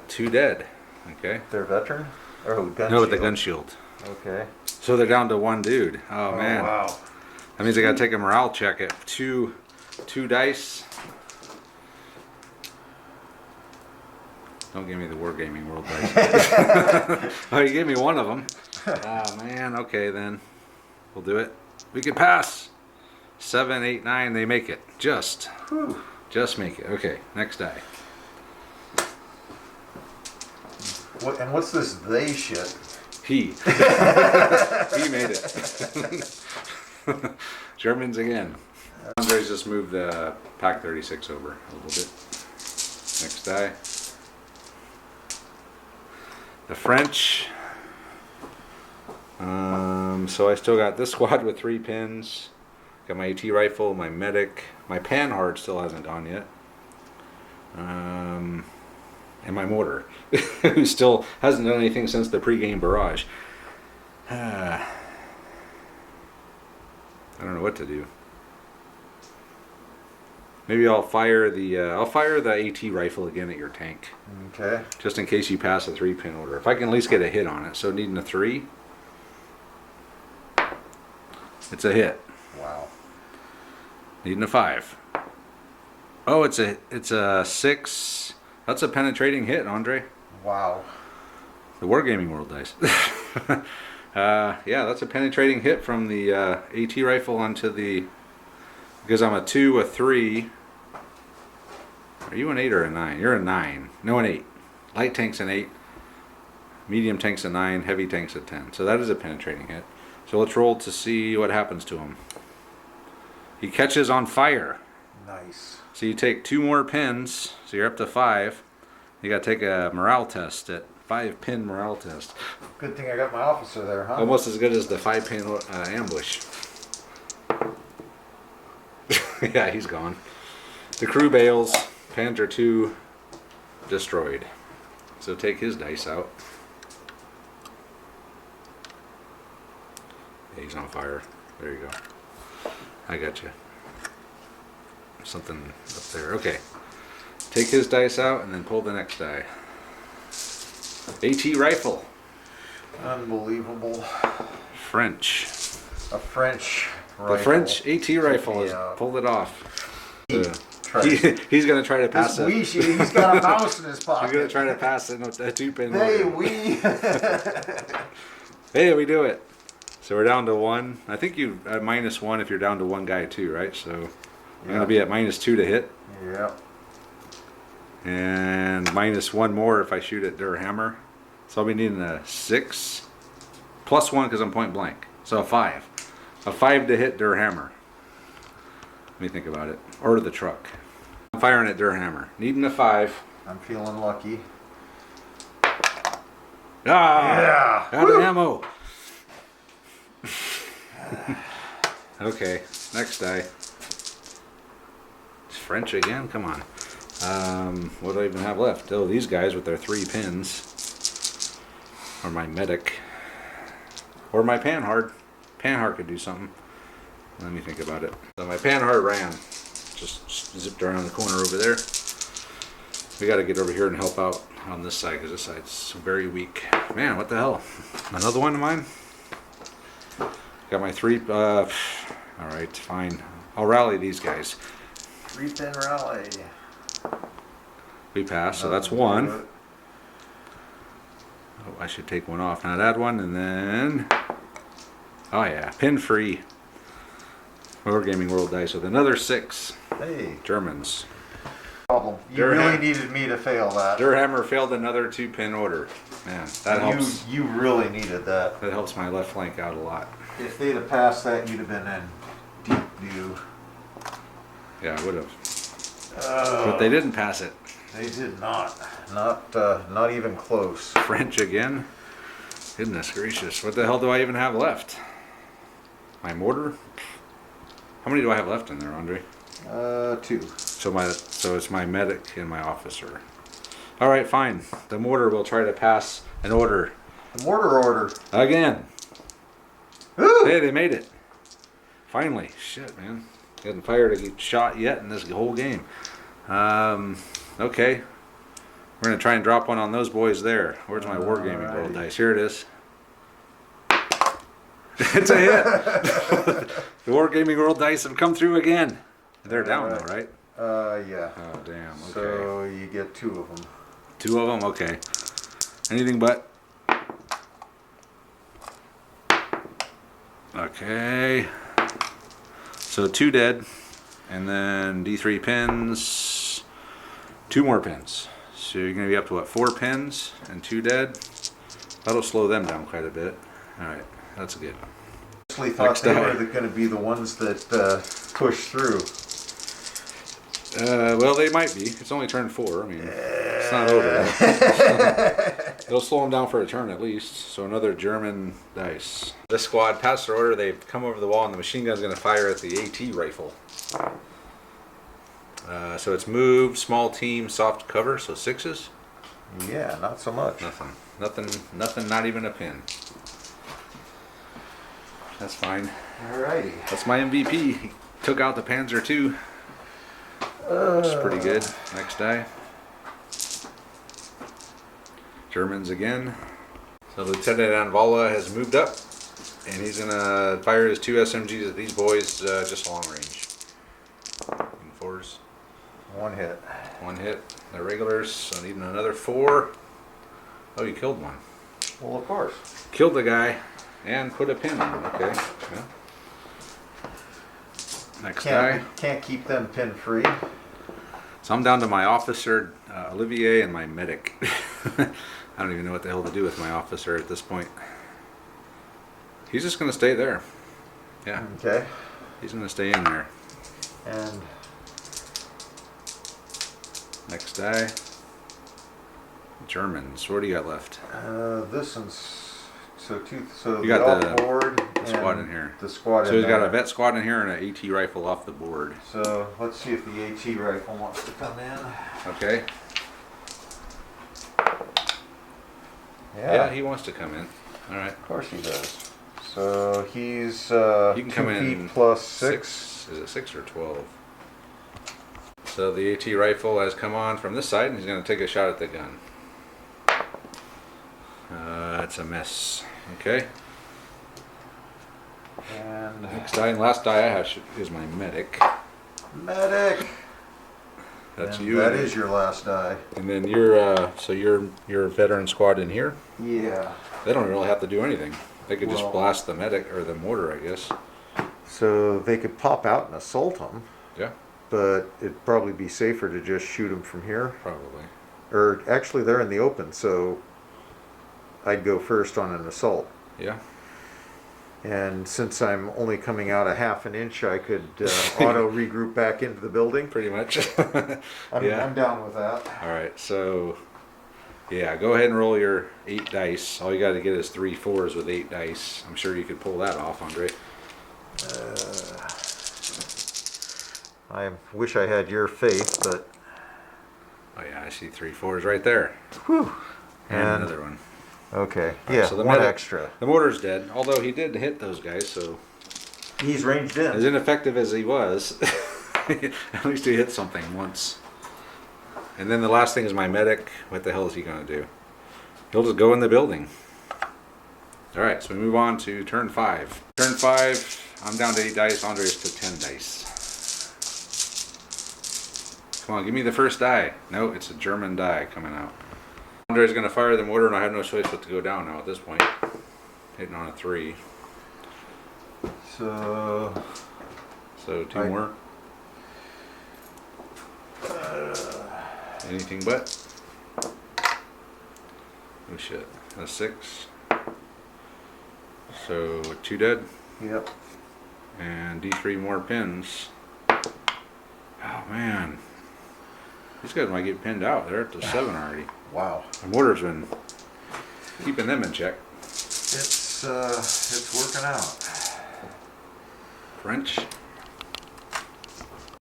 2 dead. Okay. They're veteran? Oh, gun No, with the shield. gun shield. Okay. So they're down to 1 dude. Oh man. Wow. That means I gotta take a morale check at 2 dice. Don't give me the Wargaming World dice. Oh, you gave me one of them. Oh man. Okay then. We'll do it. We can pass. 7, 8, 9. They make it. Just make it. Okay. Next die. What? And what's this they shit? He. He made it. Germans again. Andre's just moved the Pack 36 over a little bit. Next die. The French. So I still got this squad with 3 pins. Got my AT rifle, my medic, my panhard still hasn't gone yet. And my mortar, who still hasn't done anything since the pre-game barrage. I don't know what to do. Maybe I'll fire the AT rifle again at your tank. Okay. Just in case you pass a 3-pin order. If I can at least get a hit on it. So needing a 3. It's a hit. Wow. Needing a 5. Oh, it's a 6. That's a penetrating hit, Andre. Wow. The Wargaming World dice. Yeah, that's a penetrating hit from the AT rifle onto the... Because I'm a 2, a 3. Are you an 8 or a 9? You're a 9. No, an 8. Light tank's an 8. Medium tank's a 9. Heavy tank's a 10. So that is a penetrating hit. So let's roll to see what happens to him. He catches on fire. Nice. So you take 2 more pins. So you're up to 5. You got to take a morale test at 5-pin morale test. Good thing I got my officer there, huh? Almost as good as the 5-pin ambush. Yeah, he's gone. The crew bails. Panzer II destroyed. So take his dice out. Yeah, he's on fire. There you go. I got you. Something up there. Okay. Take his dice out and then pull the next die. AT rifle. Unbelievable. French. A French rifle. The French AT rifle has pulled it off. He's going to try to pass it. He's got a mouse in his pocket. He's going to try to pass it. A 2-pin. Hey, we do it. So we're down to 1. I think you -1 if you're down to 1 guy too, right? So I'm going to be at -2 to hit. Yep. And -1 more if I shoot at Der Hammer. So I'll be needing a 6. +1 because I'm point blank. So a 5. A 5 to hit Der Hammer. Let me think about it. Or the truck. I'm firing at Der Hammer. Needing a 5. I'm feeling lucky. Ah! Yeah! Out of ammo! Okay, next die. French again? Come on. What do I even have left? Oh, these guys with their 3 pins. Or my medic. Or my panhard. Panhard could do something. Let me think about it. So my panhard ran. Just zipped around the corner over there. We got to get over here and help out on this side because this side's very weak. Man, what the hell? Another one of mine? Got my 3. Alright, fine. I'll rally these guys. 3-pin rally. We pass, so that's 1. Oh, I should take one off. Now add one and then... Oh yeah, pin free. Wargaming World Dice with another 6. Hey. Germans. Problem. You really needed me to fail that. Durhammer failed another 2-pin order. Man, that helps. You really needed that. That helps my left flank out a lot. If they'd have passed that, you'd have been in deep view. Yeah, I would have. But they didn't pass it. They did not. Not even close. French again? Goodness gracious. What the hell do I even have left? My mortar? How many do I have left in there, Andre? 2. So it's my medic and my officer. Alright, fine. The mortar will try to pass an order. The mortar order. Again. Woo! Hey, they made it. Finally. Shit, man. Hasn't fired a shot yet in this whole game. Okay. We're going to try and drop one on those boys there. Where's my Wargaming World Dice? Here it is. It's a hit. The Wargaming World Dice have come through again. They're down though, right? Yeah. Oh, damn. Okay. So you get 2 of them. 2 of them? Okay. Anything but. Okay. So 2 dead. And then D3 pins. 2 more pins. So you're going to be up to what? 4 pins and 2 dead. That'll slow them down quite a bit. Alright. That's good. I actually thought they were going to be the ones that push through. Well, they might be. It's only turn 4. I mean, it's not over. It'll slow them down for a turn at least. So another German dice. This squad passed their order. They've come over the wall, and the machine gun's going to fire at the AT rifle. So it's moved, small team, soft cover, so 6s. Yeah, not so much. Nothing. Not even a pin. That's fine. Alrighty. That's my MVP. He took out the Panzer II. Which is pretty good. Next die. Germans again. So Lieutenant Anvala has moved up, and he's gonna fire his 2 SMGs at these boys just long range. In 4s. 1 hit. 1 hit. They're regulars, so needing another 4. Oh, you killed one. Well, of course. Killed the guy and put a pin on him. Okay. Yeah. Next guy. Can't keep them pin free. So I'm down to my officer, Olivier, and my medic. I don't even know what the hell to do with my officer at this point. He's just going to stay there. Yeah. Okay. He's going to stay in there. And next die. Germans. What do you got left? This one's so you got the board squad in here. The squad. So he's got a vet squad in here and an AT rifle off the board. So let's see if the AT rifle wants to come in. Okay. Yeah, he wants to come in. All right. Of course he does. So he's he can come in plus 6. Is it 6 or 12? So the AT rifle has come on from this side, and he's going to take a shot at the gun. It's a miss. Okay. And next die and last die I have is my medic. Medic. That's and you. That is your last die. And then your veteran squad in here. Yeah. They don't really have to do anything. They could just blast the medic or the mortar, I guess. So they could pop out and assault them. Yeah. But it'd probably be safer to just shoot them from here. Probably. Or actually, they're in the open, so I'd go first on an assault. Yeah. And since I'm only coming out a half an inch, I could auto regroup back into the building. Pretty much. I'm down with that. All right, so yeah, go ahead and roll your 8 dice. All you got to get is 3 4s with 8 dice. I'm sure you could pull that off, Andre. I wish I had your faith, but Oh yeah, I see 3 4s right there. whew. And another one. Okay, Right, yeah, so the one medic- extra. The mortar's dead, although he did hit those guys, so He's ranged as in. ineffective as he was, at least he hit something once. And then the last thing is my medic. What the hell is he going to do? He'll just go in the building. Alright, so we move on to turn 5. Turn 5, I'm down to 8 dice, Andre's to 10 dice. Come on, give me the first die. No, it's a German die coming out. Andre's going to fire the mortar, and I have no choice but to go down now at this point. Hitting on a 3. So 2 more. Anything but. Oh shit. A 6. So 2 dead. yep. And D3 more pins. Oh man. These guys might get pinned out. They're up to 7 already. Wow. The mortar's been keeping them in check. It's working out. French.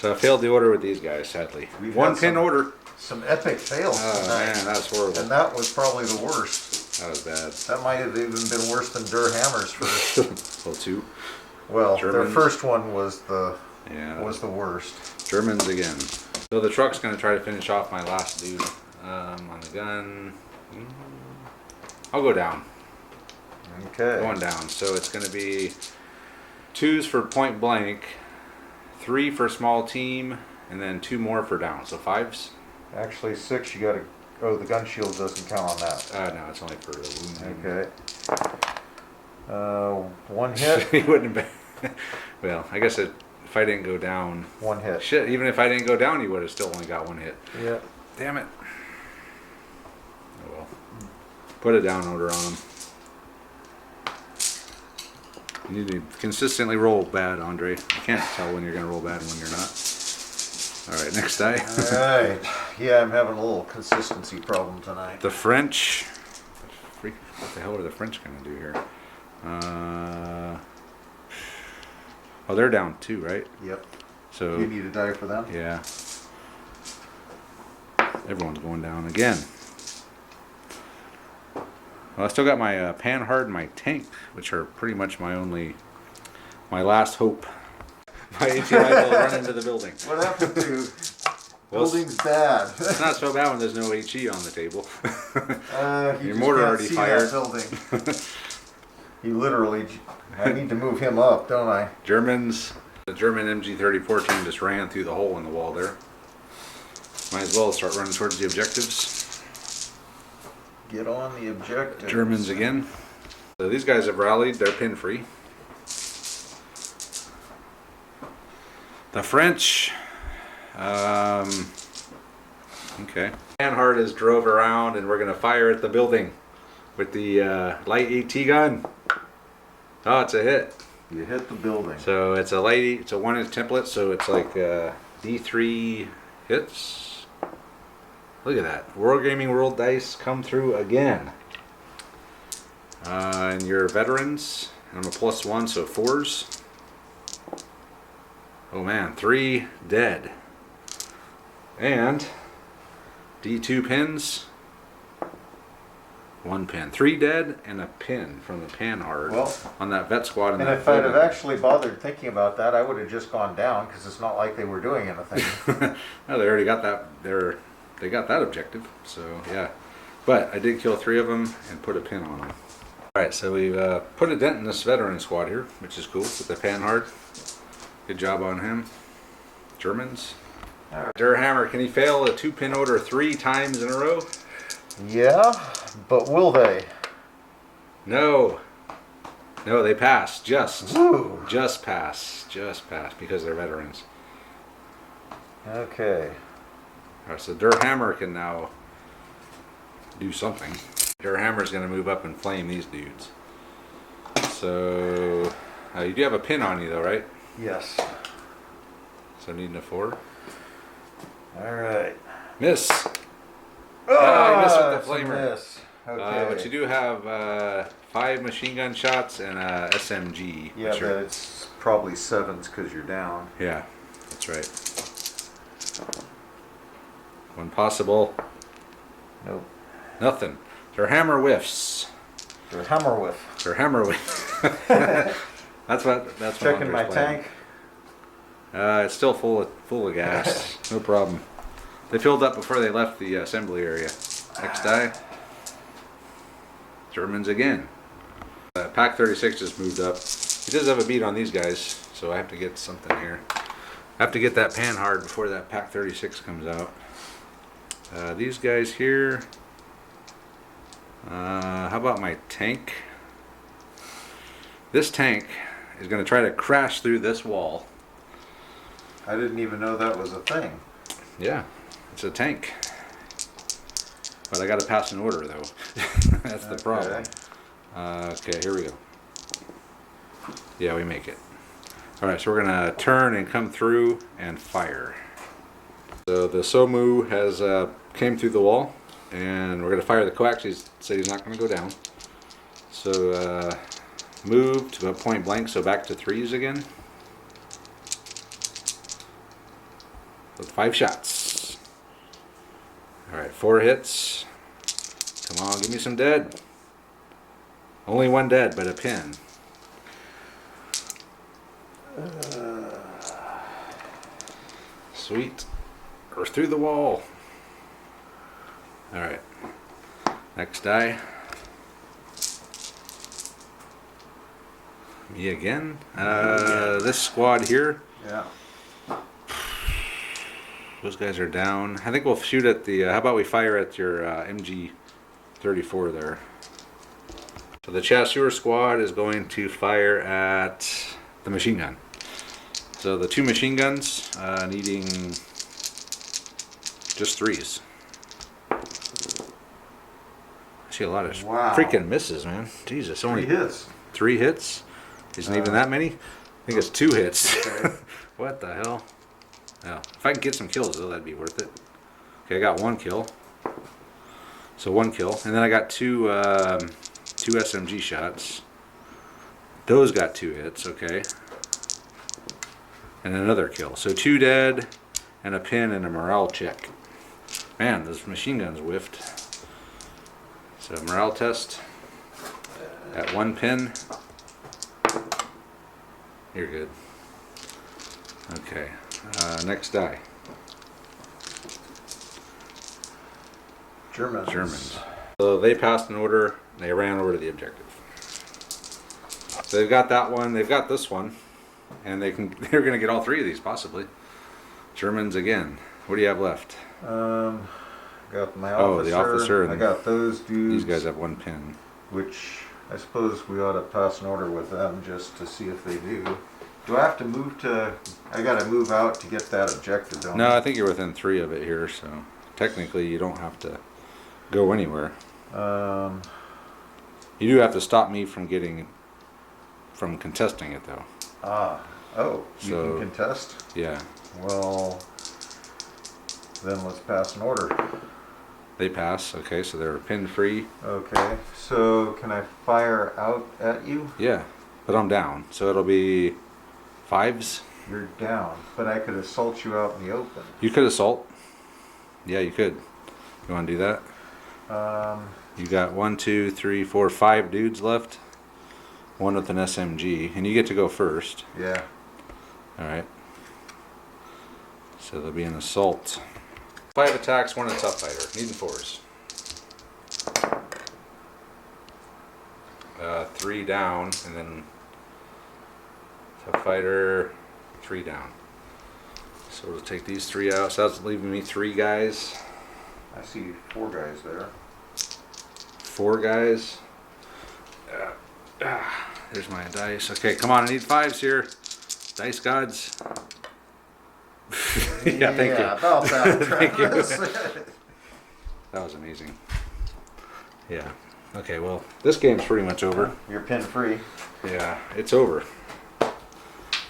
So I failed the order with these guys, sadly. We've 1 had pin some- order. Some epic fails Oh tonight. man, that's horrible. And that was probably the worst. That was bad. That might have even been worse than Der Hammer's first. Well, 2. Well, their Germans. first one was the Yeah. worst. Germans again. So the truck's going to try to finish off my last dude on the gun. I'll go down. Okay. Going down. So it's going to be 2s for point blank, 3 for small team, and then 2 more for down. So 5s. Actually, 6. You got to. Oh, the gun shield doesn't count on that. No, it's only for the wound. Okay. 1 hit. He wouldn't have been. Well, I guess if I didn't go down. 1 hit. Shit, even if I didn't go down, he would have still only got 1 hit. Yeah. Damn it. Oh well. Put a down order on him. You need to consistently roll bad, Andre. You can't tell when you're going to roll bad and when you're not. Alright, next die. Alright. Yeah, I'm having a little consistency problem tonight. The French. What the hell are the French going to do here? Oh, they're down 2, right? Yep. So, You need a die for them? yeah. Everyone's going down again. Well, I still got my Panhard and my tank, which are pretty much my last hope. My AT rifle will run into the building. What happened to Well, building's bad? It's not so bad when there's no HE on the table. You Your just mortar can't already see fired. that building. He literally. I need to move him up, don't I? Germans, the German MG-34 team just ran through the hole in the wall there. Might as well start running towards the objectives. Get on the objective. Germans again. So these guys have rallied. They're pin free. The French. Okay. Panhard has drove around, and we're gonna fire at the building with the light AT gun. Oh, it's a hit. You hit the building. So it's a light. It's a 1-inch template. So it's like D3 hits. Look at that. World Gaming World dice come through again. And your veterans. I'm a +1, so 4s. Oh man, 3 dead. And D2 pins. 1 pin. 3 dead and a pin from the Panhard on that vet squad. In And that if I'd have building. actually bothered thinking about that, I would have just gone down because it's not like they were doing anything. No, they already got that. They got that objective. So yeah, but I did kill 3 of them and put a pin on them. All right, so we've put a dent in this veteran squad here, which is cool with the Panhard. Good job on him. Germans. Der Hammer, can he fail a 2-pin order 3 times in a row? Yeah, but will they? No. No, they pass. Just Woo. pass. Just pass because they're veterans. Okay. All right, so Der Hammer can now do something. Der Hammer's going to move up and flame these dudes. So you do have a pin on you though, right? Yes. So needing a 4. All right. Miss. Oh, you missed with the it's a flamer. miss. Okay. But you do have 5 machine gun shots and a SMG. Yeah, which but are- it's probably 7s because you're down. Yeah, that's right. One possible. Nope. Nothing. Their hammer whiffs. Their hammer whiff. Their hammer whiff. That's what Checking my playing. tank. It's still full of gas. No problem. They filled up before they left the assembly area. Next die. Germans again. Pack 36 just moved up. He does have a beat on these guys, so I have to get something here. I have to get that pan hard before that Pack 36 comes out. These guys here. How about my tank? This tank is going to try to crash through this wall. I didn't even know that was a thing. Yeah, it's a tank. But I got to pass an order though. That's the problem. Okay, here we go. Yeah, we make it. Alright, so we're going to turn and come through and fire. So the Somu has came through the wall, and we're going to fire the coax. He said he's not going to go down. So move to a point blank, so back to threes again. With 5 shots. Alright, 4 hits. Come on, give me some dead. Only 1 dead, but a pin. Sweet. Or through the wall. Alright. Next die. Me again. This squad here. Yeah. Those guys are down. I think we'll shoot at the... how about we fire at your MG34 there. So the Chasseur squad is going to fire at the machine gun. So the 2 machine guns needing just 3s. I see a lot of freaking misses, man. Jesus, only 3 hits. 3 hits? Isn't even that many? I think it's 2 hits. Okay. What the hell? Yeah. If I can get some kills though, that'd be worth it. Okay, I got 1 kill. So 1 kill. And then I got 2 SMG shots. Those got 2 hits, okay. And another kill. So 2 dead, and a pin and a morale check. Man, those machine guns whiffed. So morale test. At 1 pin. You're good. Okay. Next die. Germans. So they passed an order. They ran over to the objective. So they've got that one. They've got this one, and they're going to get all 3 of these possibly. Germans again. What do you have left? Got my officer. Oh, the officer. I got those dudes. These guys have 1 pin. Which I suppose we ought to pass an order with them just to see if they do. Do I have to move to... I got to move out to get that objective, don't No, I think you're within 3 of it here, so technically you don't have to go anywhere. You do have to stop me from contesting it, though. Oh, you can contest? Yeah. Well, then let's pass an order. They pass, okay, so they're pin free. Okay, so can I fire out at you? Yeah, but I'm down, so it'll be 5s. You're down, but I could assault you out in the open. You could assault. Yeah, you could. You want to do that? You got 1, 2, 3, 4, 5 dudes left. 1 with an SMG, and you get to go first. Yeah. All right. So there'll be an assault. 5 attacks, 1 a tough fighter. Needing 4s. 3 down, and then tough fighter, 3 down. So we'll take these 3 out. So that's leaving me 3 guys. I see 4 guys there. 4 guys. There's my dice. Okay, come on. I need 5s here. Dice gods. Yeah, thank you. About that. Thank you. That was amazing. Yeah. Okay, well, this game's pretty much over. You're pin free. Yeah, it's over.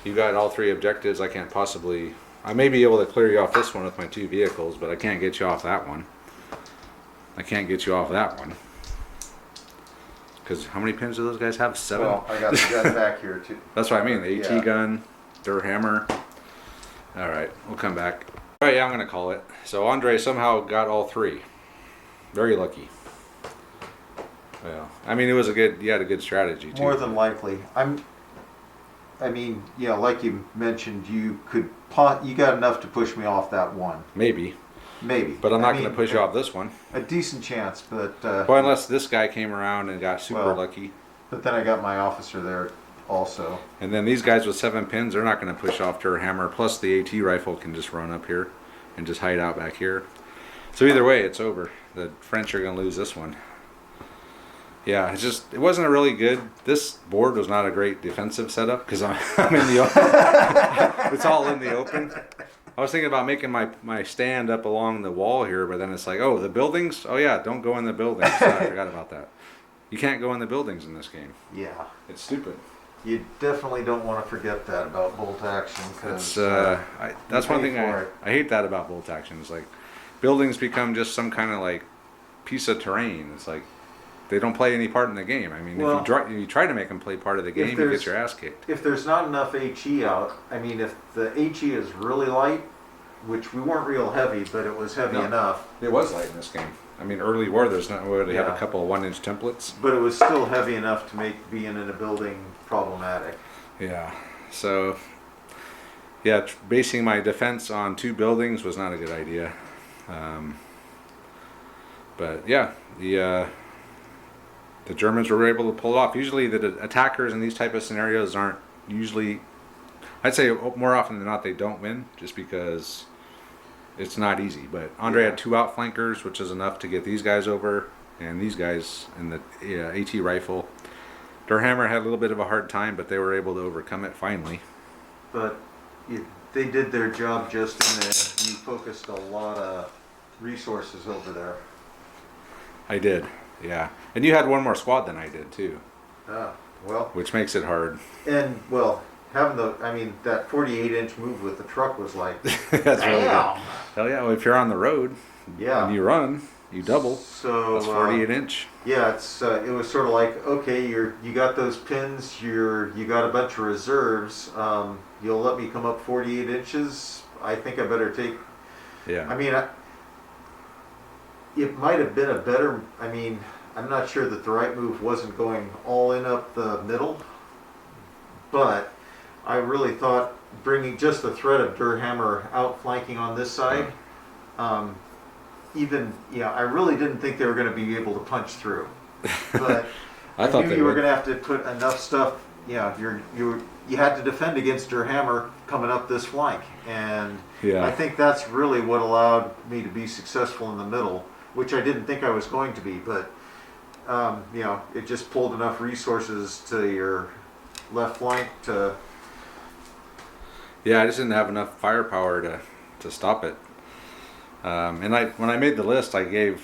You got all 3 objectives. I can't possibly... I may be able to clear you off this one with my 2 vehicles, but I can't get you off that one. I can't get you off that one. Because how many pins do those guys have? 7? Well, I got the gun back here too. That's what I mean. The AT Yeah. gun, their hammer. Alright, we'll come back. All right, yeah, I'm going to call it. So Andre somehow got all three. Very lucky. Well, I mean, you had a good strategy too. More than likely. I mean, yeah, like you mentioned, you got enough to push me off that one. Maybe. Maybe. But I'm not going to push you off this one. A decent chance, but... well, unless this guy came around and got super lucky. But then I got my officer there also. And then these guys with 7 pins, they're not going to push off to hammer. Plus the AT rifle can just run up here and just hide out back here. So either way, it's over. The French are going to lose this one. Yeah, it wasn't a really good. This board was not a great defensive setup because I'm in the open. It's all in the open. I was thinking about making my stand up along the wall here, but then it's like, oh, the buildings? Oh yeah, don't go in the buildings. I forgot about that. You can't go in the buildings in this game. Yeah. It's stupid. You definitely don't want to forget that about bolt action. That's one thing I hate that about bolt action. It's like buildings become just some kind of like piece of terrain. It's like they don't play any part in the game. I mean, if you try to make them play part of the game, you get your ass kicked. If there's not enough HE out, I mean, if the HE is really light, which we weren't real heavy, but it was heavy enough. It was light in this game. I mean, early war, they have a couple of 1-inch templates. But it was still heavy enough to make being in a building problematic. Yeah. So, yeah, basing my defense on 2 buildings was not a good idea. But yeah, the Germans were able to pull it off. Usually the attackers in these type of scenarios aren't usually, I'd say more often than not they don't win just because it's not easy. But Andre had 2 outflankers, which is enough to get these guys over, and these guys in the AT rifle. Der Hammer had a little bit of a hard time, but they were able to overcome it finally. But they did their job just in that you focused a lot of resources over there. I did. Yeah, and you had one more squad than I did too. Well, which makes it hard. And having that 48-inch move with the truck was like, that's really good. Hell yeah! Well, if you're on the road, and you run, you double. So that's 48-inch. Yeah, it was sort of like, okay, you got those pins, you got a bunch of reserves. You'll let me come up 48 inches. I think I better take. Yeah. I mean, it might have been a better. I mean, I'm not sure that the right move wasn't going all in up the middle, but I really thought bringing just the threat of Der Hammer outflanking on this side, I really didn't think they were going to be able to punch through. But I thought knew you were going to have to put enough stuff. Yeah, you had to defend against Der Hammer coming up this flank, and I think that's really what allowed me to be successful in the middle, which I didn't think I was going to be, but it just pulled enough resources to your left flank to. Yeah, I just didn't have enough firepower to stop it. And when I made the list, I knew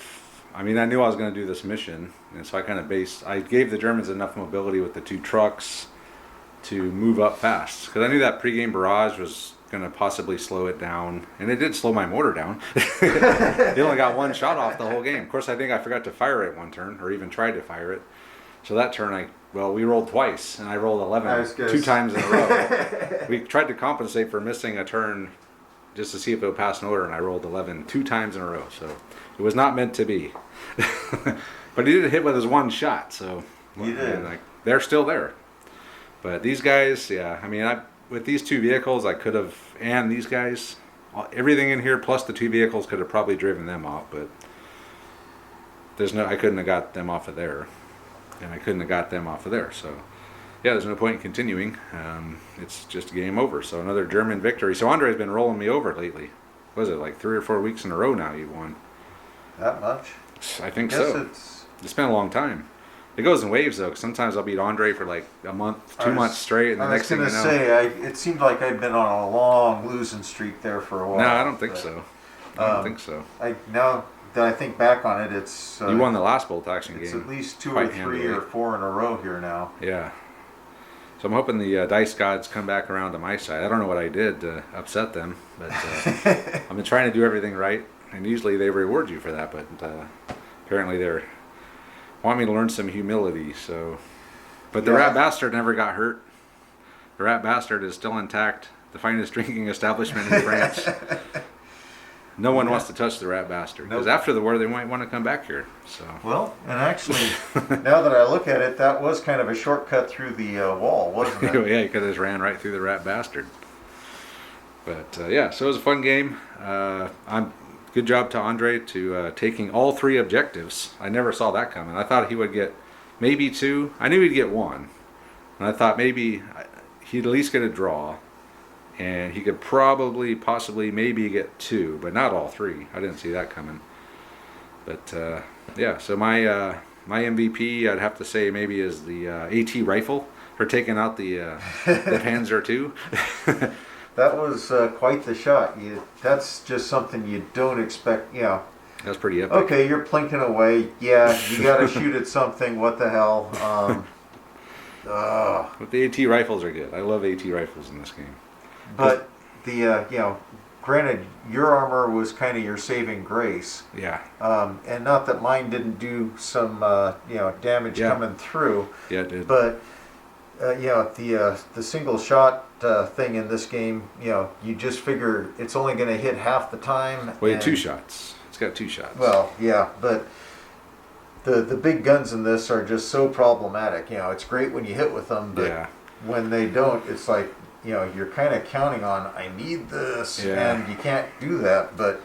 I was going to do this mission, and so I gave the Germans enough mobility with the 2 trucks to move up fast, because I knew that pregame barrage was going to possibly slow it down, and it did slow my mortar down. It only got 1 shot off the whole game. Of course, I think I forgot to fire it 1 turn, or even tried to fire it. So that turn, we rolled twice, and I rolled 11 2 times in a row. We tried to compensate for missing a turn just to see if it would pass an order, and I rolled 11 2 times in a row. So it was not meant to be. But he did hit with his 1 shot, so you did. They're still there. But these guys, with these 2 vehicles, I could have, and these guys, everything in here plus the 2 vehicles could have probably driven them off, but I couldn't have got them off of there, and I couldn't have got them off of there. So yeah, there's no point in continuing. It's just game over. So another German victory. So Andre's been rolling me over lately. What is it, like 3 or 4 weeks in a row now you've won? That much? I think so. It's been a long time. It goes in waves though, 'cause sometimes I'll beat Andre for like a month, 2 months straight, and the next thing you know. I was going to say, it seemed like I'd been on a long losing streak there for a while. No, I don't think so. I don't think so. Now that I think back on it, it's... you won the last bolt action game. It's at least 2 or 3 or 4 in a row here now. Yeah. So I'm hoping the dice gods come back around to my side. I don't know what I did to upset them, but I've been trying to do everything right, and usually they reward you for that, but apparently they're want me to learn some humility. So, but the rat bastard never got hurt. The rat bastard is still intact. The finest drinking establishment in France. no one wants to touch the rat bastard. Because after the war, they might want to come back here. So. Well, and actually, now that I look at it, that was kind of a shortcut through the wall, wasn't it? Yeah, you could have just ran right through the rat bastard. But yeah, so it was a fun game. Good job to Andre to taking all 3 objectives. I never saw that coming. I thought he would get maybe 2. I knew he'd get 1. And I thought maybe he'd at least get a draw. And he could possibly, maybe get 2, but not all 3. I didn't see that coming. But yeah, so my MVP, I'd have to say maybe is the AT rifle for taking out the Panzer II. That was quite the shot. That's just something you don't expect. Yeah. That's pretty epic. Okay, you're plinking away. Yeah, you got to shoot at something. What the hell? But the AT rifles are good. I love AT rifles in this game. But the granted, your armor was kind of your saving grace. Yeah. And not that mine didn't do some damage coming through. Yeah, it did. But the single shot thing in this game, you just figure it's only going to hit half the time. Well, 2 shots. It's got 2 shots. Well, yeah, but the big guns in this are just so problematic. It's great when you hit with them, but when they don't, it's like you're kind of counting on, I need this, and you can't do that, but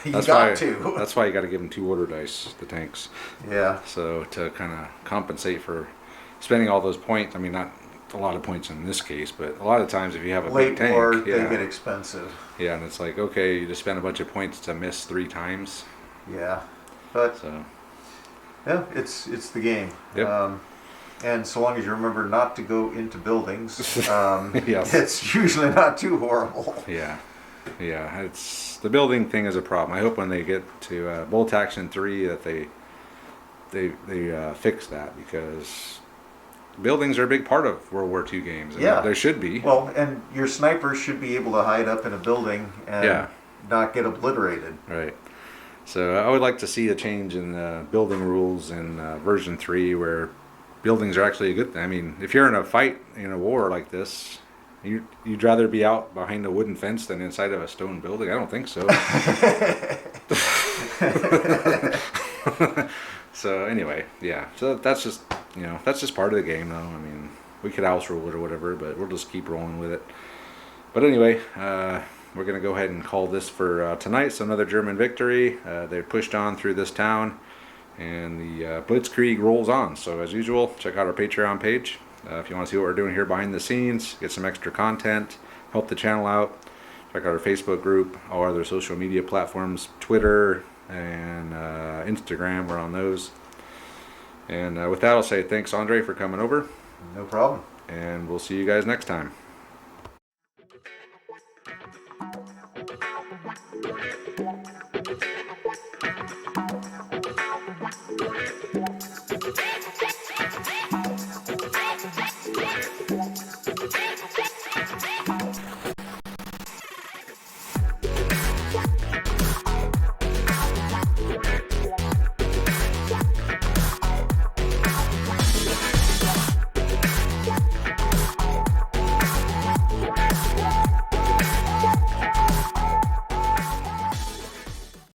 That's why you got to give them 2 order dice, the tanks. Yeah. So to kind of compensate for spending all those points. I mean, not a lot of points in this case, but a lot of times if you have a big tank, war, they get expensive. Yeah, and it's like, okay, you just spend a bunch of points to miss 3 times. Yeah, but so yeah, it's the game. Yep. And so long as you remember not to go into buildings, yes. It's usually not too horrible. Yeah. Yeah, it's the building thing is a problem. I hope when they get to Bolt Action 3 that they fix that, because buildings are a big part of World War II games. And there should be. Well, and your snipers should be able to hide up in a building and not get obliterated. Right. So I would like to see a change in building rules in version 3 where buildings are actually a good thing. I mean, if you're in a fight in a war like this, you'd rather be out behind a wooden fence than inside of a stone building? I don't think so. So anyway, yeah. So that's just part of the game, though. I mean, we could house rule it or whatever, but we'll just keep rolling with it. But anyway, we're going to go ahead and call this for tonight. So another German victory. They pushed on through this town, and the Blitzkrieg rolls on. So as usual, check out our Patreon page. If you want to see what we're doing here behind the scenes, get some extra content, help the channel out, check out our Facebook group, all our other social media platforms, Twitter and Instagram, we're on those. And with that, I'll say thanks, Andre, for coming over. No problem. And we'll see you guys next time.